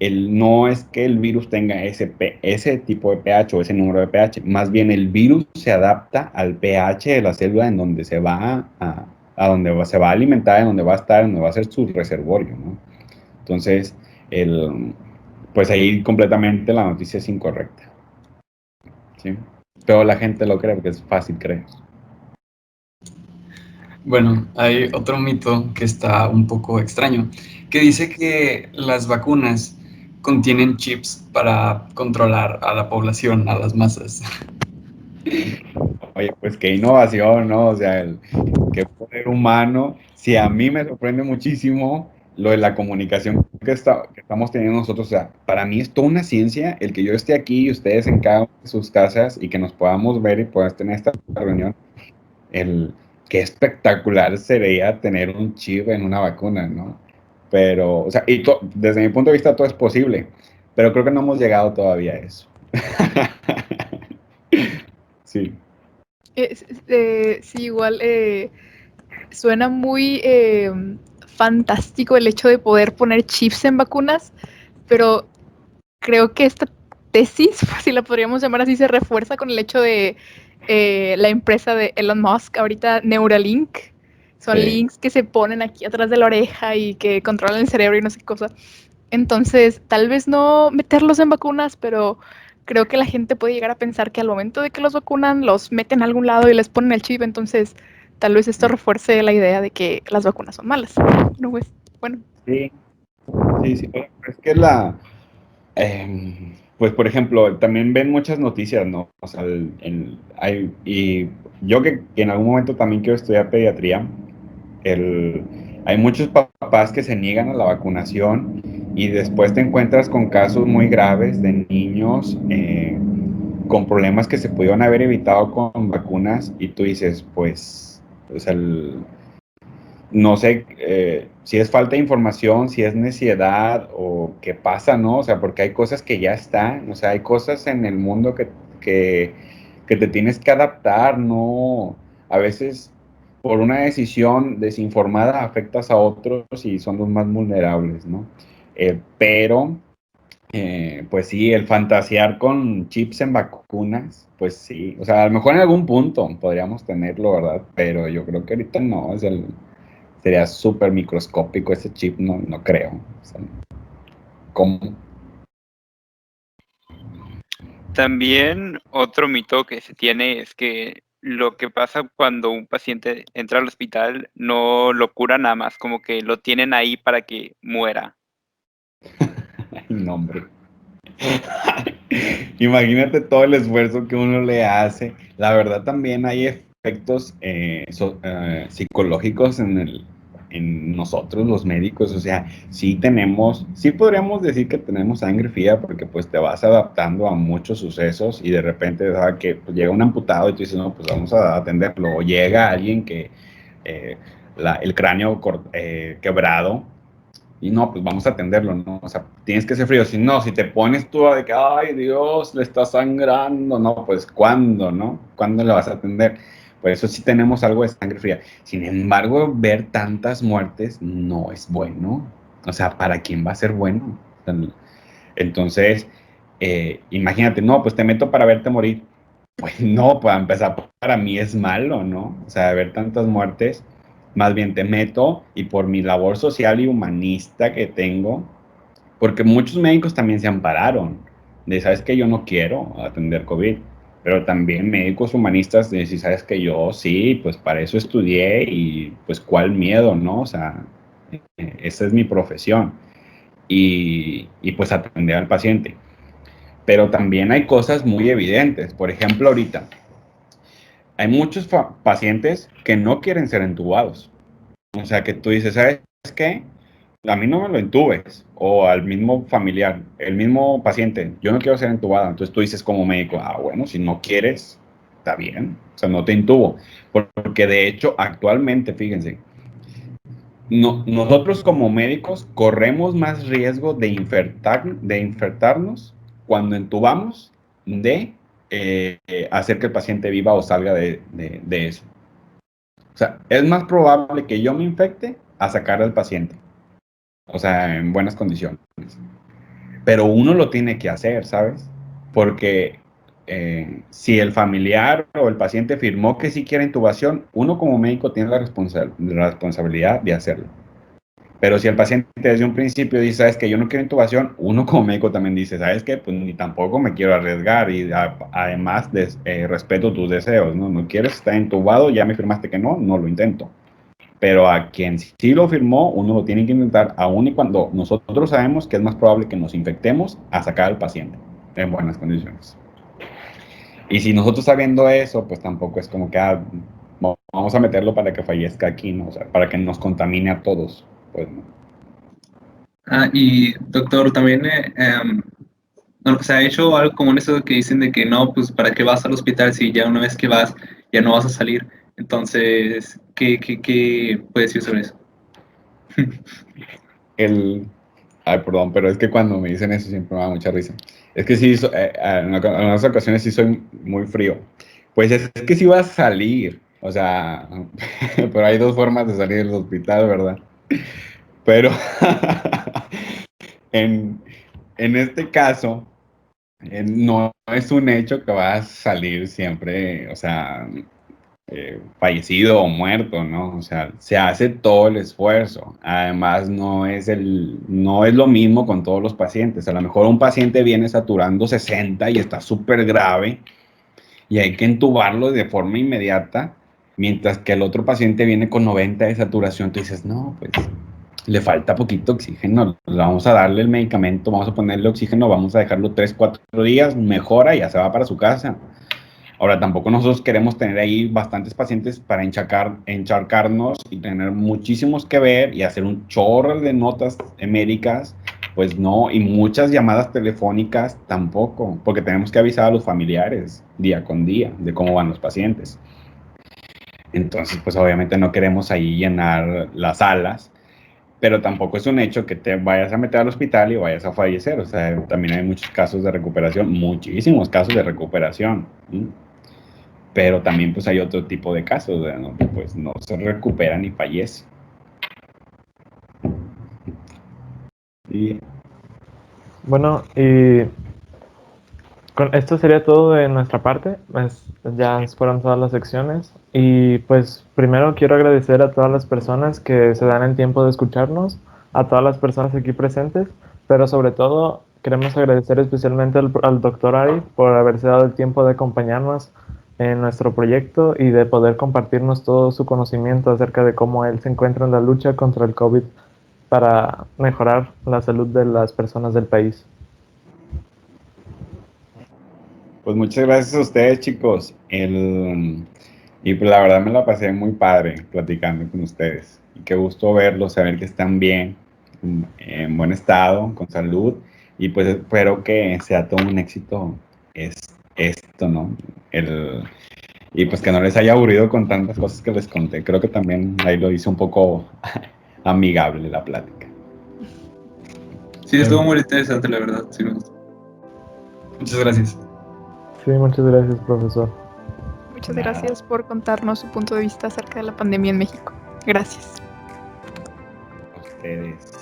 Speaker 3: no es que el virus tenga ese tipo de pH o ese número de pH, más bien el virus se adapta al pH de la célula en donde se va a donde se va a alimentar, en donde va a estar, en donde va a ser su reservorio, ¿no? Entonces, pues ahí completamente la noticia es incorrecta, ¿sí? Pero la gente lo cree porque es fácil creer.
Speaker 2: Bueno, hay otro mito que está un poco extraño, que dice que las vacunas contienen chips para controlar a la población, a las masas.
Speaker 3: Oye, pues qué innovación, ¿no? O sea, qué poder humano. sí, a mí me sorprende muchísimo lo de la comunicación que estamos teniendo nosotros. O sea, para mí es toda una ciencia el que yo esté aquí y ustedes en cada una de sus casas y que nos podamos ver y poder tener esta reunión. Qué espectacular sería tener un chip en una vacuna, ¿no? Pero, o sea, desde mi punto de vista todo es posible, pero creo que no hemos llegado todavía a eso. Sí.
Speaker 5: Sí, igual suena muy fantástico el hecho de poder poner chips en vacunas, pero creo que esta tesis, si la podríamos llamar así, se refuerza con el hecho de la empresa de Elon Musk, ahorita Neuralink. Son
Speaker 3: Sí.
Speaker 5: links que se ponen aquí atrás de la oreja y que controlan el cerebro y no sé qué cosa. Entonces, tal vez no meterlos en vacunas, pero creo que la gente puede llegar a pensar que al momento de que los vacunan, los meten a algún lado y les ponen el chip. Entonces, tal vez esto refuerce la idea de que las vacunas son malas. No, pues, bueno.
Speaker 3: Sí, sí. Es que pues por ejemplo, también ven muchas noticias, ¿no? O sea, y yo que en algún momento también quiero estudiar pediatría, hay muchos papás que se niegan a la vacunación y después te encuentras con casos muy graves de niños con problemas que se pudieron haber evitado con vacunas y tú dices, pues, o sea, no sé si es falta de información, si es necesidad o qué pasa, ¿no? O sea, porque hay cosas que ya están, o sea, hay cosas en el mundo que te tienes que adaptar, ¿no? A veces por una decisión desinformada afectas a otros y son los más vulnerables, ¿no? Pero, pues sí, el fantasear con chips en vacunas, pues sí, o sea, a lo mejor en algún punto podríamos tenerlo, ¿verdad? Pero yo creo que ahorita no, sería súper microscópico ese chip, no creo. O sea, ¿cómo?
Speaker 4: También otro mito que se tiene es que lo que pasa cuando un paciente entra al hospital no lo cura nada más, como que lo tienen ahí para que muera.
Speaker 3: Ay, no, hombre. Imagínate todo el esfuerzo que uno le hace. La verdad también hay efectos psicológicos en nosotros los médicos. O sea, sí podríamos decir que tenemos sangre fría porque pues te vas adaptando a muchos sucesos y de repente ¿sabes? Que pues, llega un amputado y tú dices, no, pues vamos a atenderlo. O llega alguien que eh, el cráneo quebrado. Y no, pues vamos a atenderlo, ¿no? O sea, tienes que ser frío. Si no, si te pones tú de que, ay, Dios, le está sangrando, no, pues ¿cuándo, no? ¿Cuándo le vas a atender? Por eso sí tenemos algo de sangre fría. Sin embargo, ver tantas muertes no es bueno. O sea, ¿para quién va a ser bueno? Entonces, imagínate, no, pues te meto para verte morir. Pues no, para empezar, para mí es malo, ¿no? O sea, ver tantas muertes, más bien te meto y por mi labor social y humanista que tengo, porque muchos médicos también se ampararon de, sabes que yo no quiero atender COVID, pero también médicos humanistas de decir, sabes que yo sí, pues para eso estudié y pues cuál miedo, ¿no? O sea, esa es mi profesión y pues atender al paciente. Pero también hay cosas muy evidentes. Por ejemplo, ahorita hay muchos pacientes que no quieren ser entubados. O sea, que tú dices, ¿sabes qué? A mí no me lo intubes. O al mismo familiar, el mismo paciente, yo no quiero ser entubado. Entonces tú dices como médico, ah, bueno, si no quieres, está bien. O sea, no te intubo. Porque de hecho, actualmente, fíjense, nosotros como médicos corremos más riesgo de infectarnos cuando entubamos de hacer que el paciente viva o salga de eso. O sea, es más probable que yo me infecte a sacar al paciente. O sea, en buenas condiciones. Pero uno lo tiene que hacer, ¿sabes? Porque si el familiar o el paciente firmó que sí quiere intubación, uno como médico tiene la responsabilidad de hacerlo. Pero si el paciente desde un principio dice, sabes que yo no quiero intubación, uno como médico también dice, sabes que pues ni tampoco me quiero arriesgar y además respeto tus deseos, ¿no? No quieres estar intubado, ya me firmaste que no, no lo intento. Pero a quien sí lo firmó, uno lo tiene que intentar, aun y cuando nosotros sabemos que es más probable que nos infectemos a sacar al paciente en buenas condiciones. Y si nosotros sabiendo eso, pues tampoco es como que vamos a meterlo para que fallezca aquí, ¿no? O sea, para que nos contamine a todos, pues, ¿no?
Speaker 7: Y doctor, también no, se ha hecho algo como en eso que dicen de que no, pues para qué vas al hospital si ya una vez que vas ya no vas a salir. Entonces, ¿qué puedes decir sobre eso?
Speaker 3: Ay, perdón, pero es que cuando me dicen eso siempre me da mucha risa. Es que sí, en algunas ocasiones sí soy muy frío. Pues es que sí vas a salir, o sea, pero hay dos formas de salir del hospital, ¿verdad? Pero en, en este caso, no es un hecho que vas a salir siempre, o sea, fallecido o muerto, ¿no? O sea, se hace todo el esfuerzo. Además, no es lo mismo con todos los pacientes. A lo mejor un paciente viene saturando 60 y está súper grave y hay que entubarlo de forma inmediata, mientras que el otro paciente viene con 90 de saturación. Tú dices, no, pues le falta poquito oxígeno, vamos a darle el medicamento, vamos a ponerle oxígeno, vamos a dejarlo 3, 4 días, mejora y ya se va para su casa. Ahora, tampoco nosotros queremos tener ahí bastantes pacientes para encharcarnos y tener muchísimos que ver y hacer un chorro de notas médicas, pues no, y muchas llamadas telefónicas tampoco, porque tenemos que avisar a los familiares día con día de cómo van los pacientes. Entonces, pues obviamente no queremos ahí llenar las salas, pero tampoco es un hecho que te vayas a meter al hospital y vayas a fallecer. O sea, también hay muchos casos de recuperación, muchísimos casos de recuperación. ¿Sí? Pero también pues hay otro tipo de casos, ¿no? Que pues no se recuperan y fallecen. Y
Speaker 6: Bueno, y con esto sería todo de nuestra parte. Ya fueron todas las secciones. Y pues primero quiero agradecer a todas las personas que se dan el tiempo de escucharnos, a todas las personas aquí presentes, pero sobre todo queremos agradecer especialmente al doctor Ari por haberse dado el tiempo de acompañarnos en nuestro proyecto y de poder compartirnos todo su conocimiento acerca de cómo él se encuentra en la lucha contra el COVID para mejorar la salud de las personas del país.
Speaker 3: pues muchas gracias a ustedes, chicos. Y pues la verdad me la pasé muy padre platicando con ustedes. Y qué gusto verlos, saber que están bien, en buen estado, con salud. Y pues espero que sea todo un éxito esto, ¿no? Y pues que no les haya aburrido con tantas cosas que les conté. Creo que también ahí lo hice un poco amigable la plática.
Speaker 7: Sí, estuvo muy interesante, la verdad. Sí, me gustó.
Speaker 2: Muchas gracias.
Speaker 6: Sí, muchas gracias, profesor.
Speaker 5: Muchas gracias por contarnos su punto de vista acerca de la pandemia en México. Gracias.
Speaker 3: A ustedes.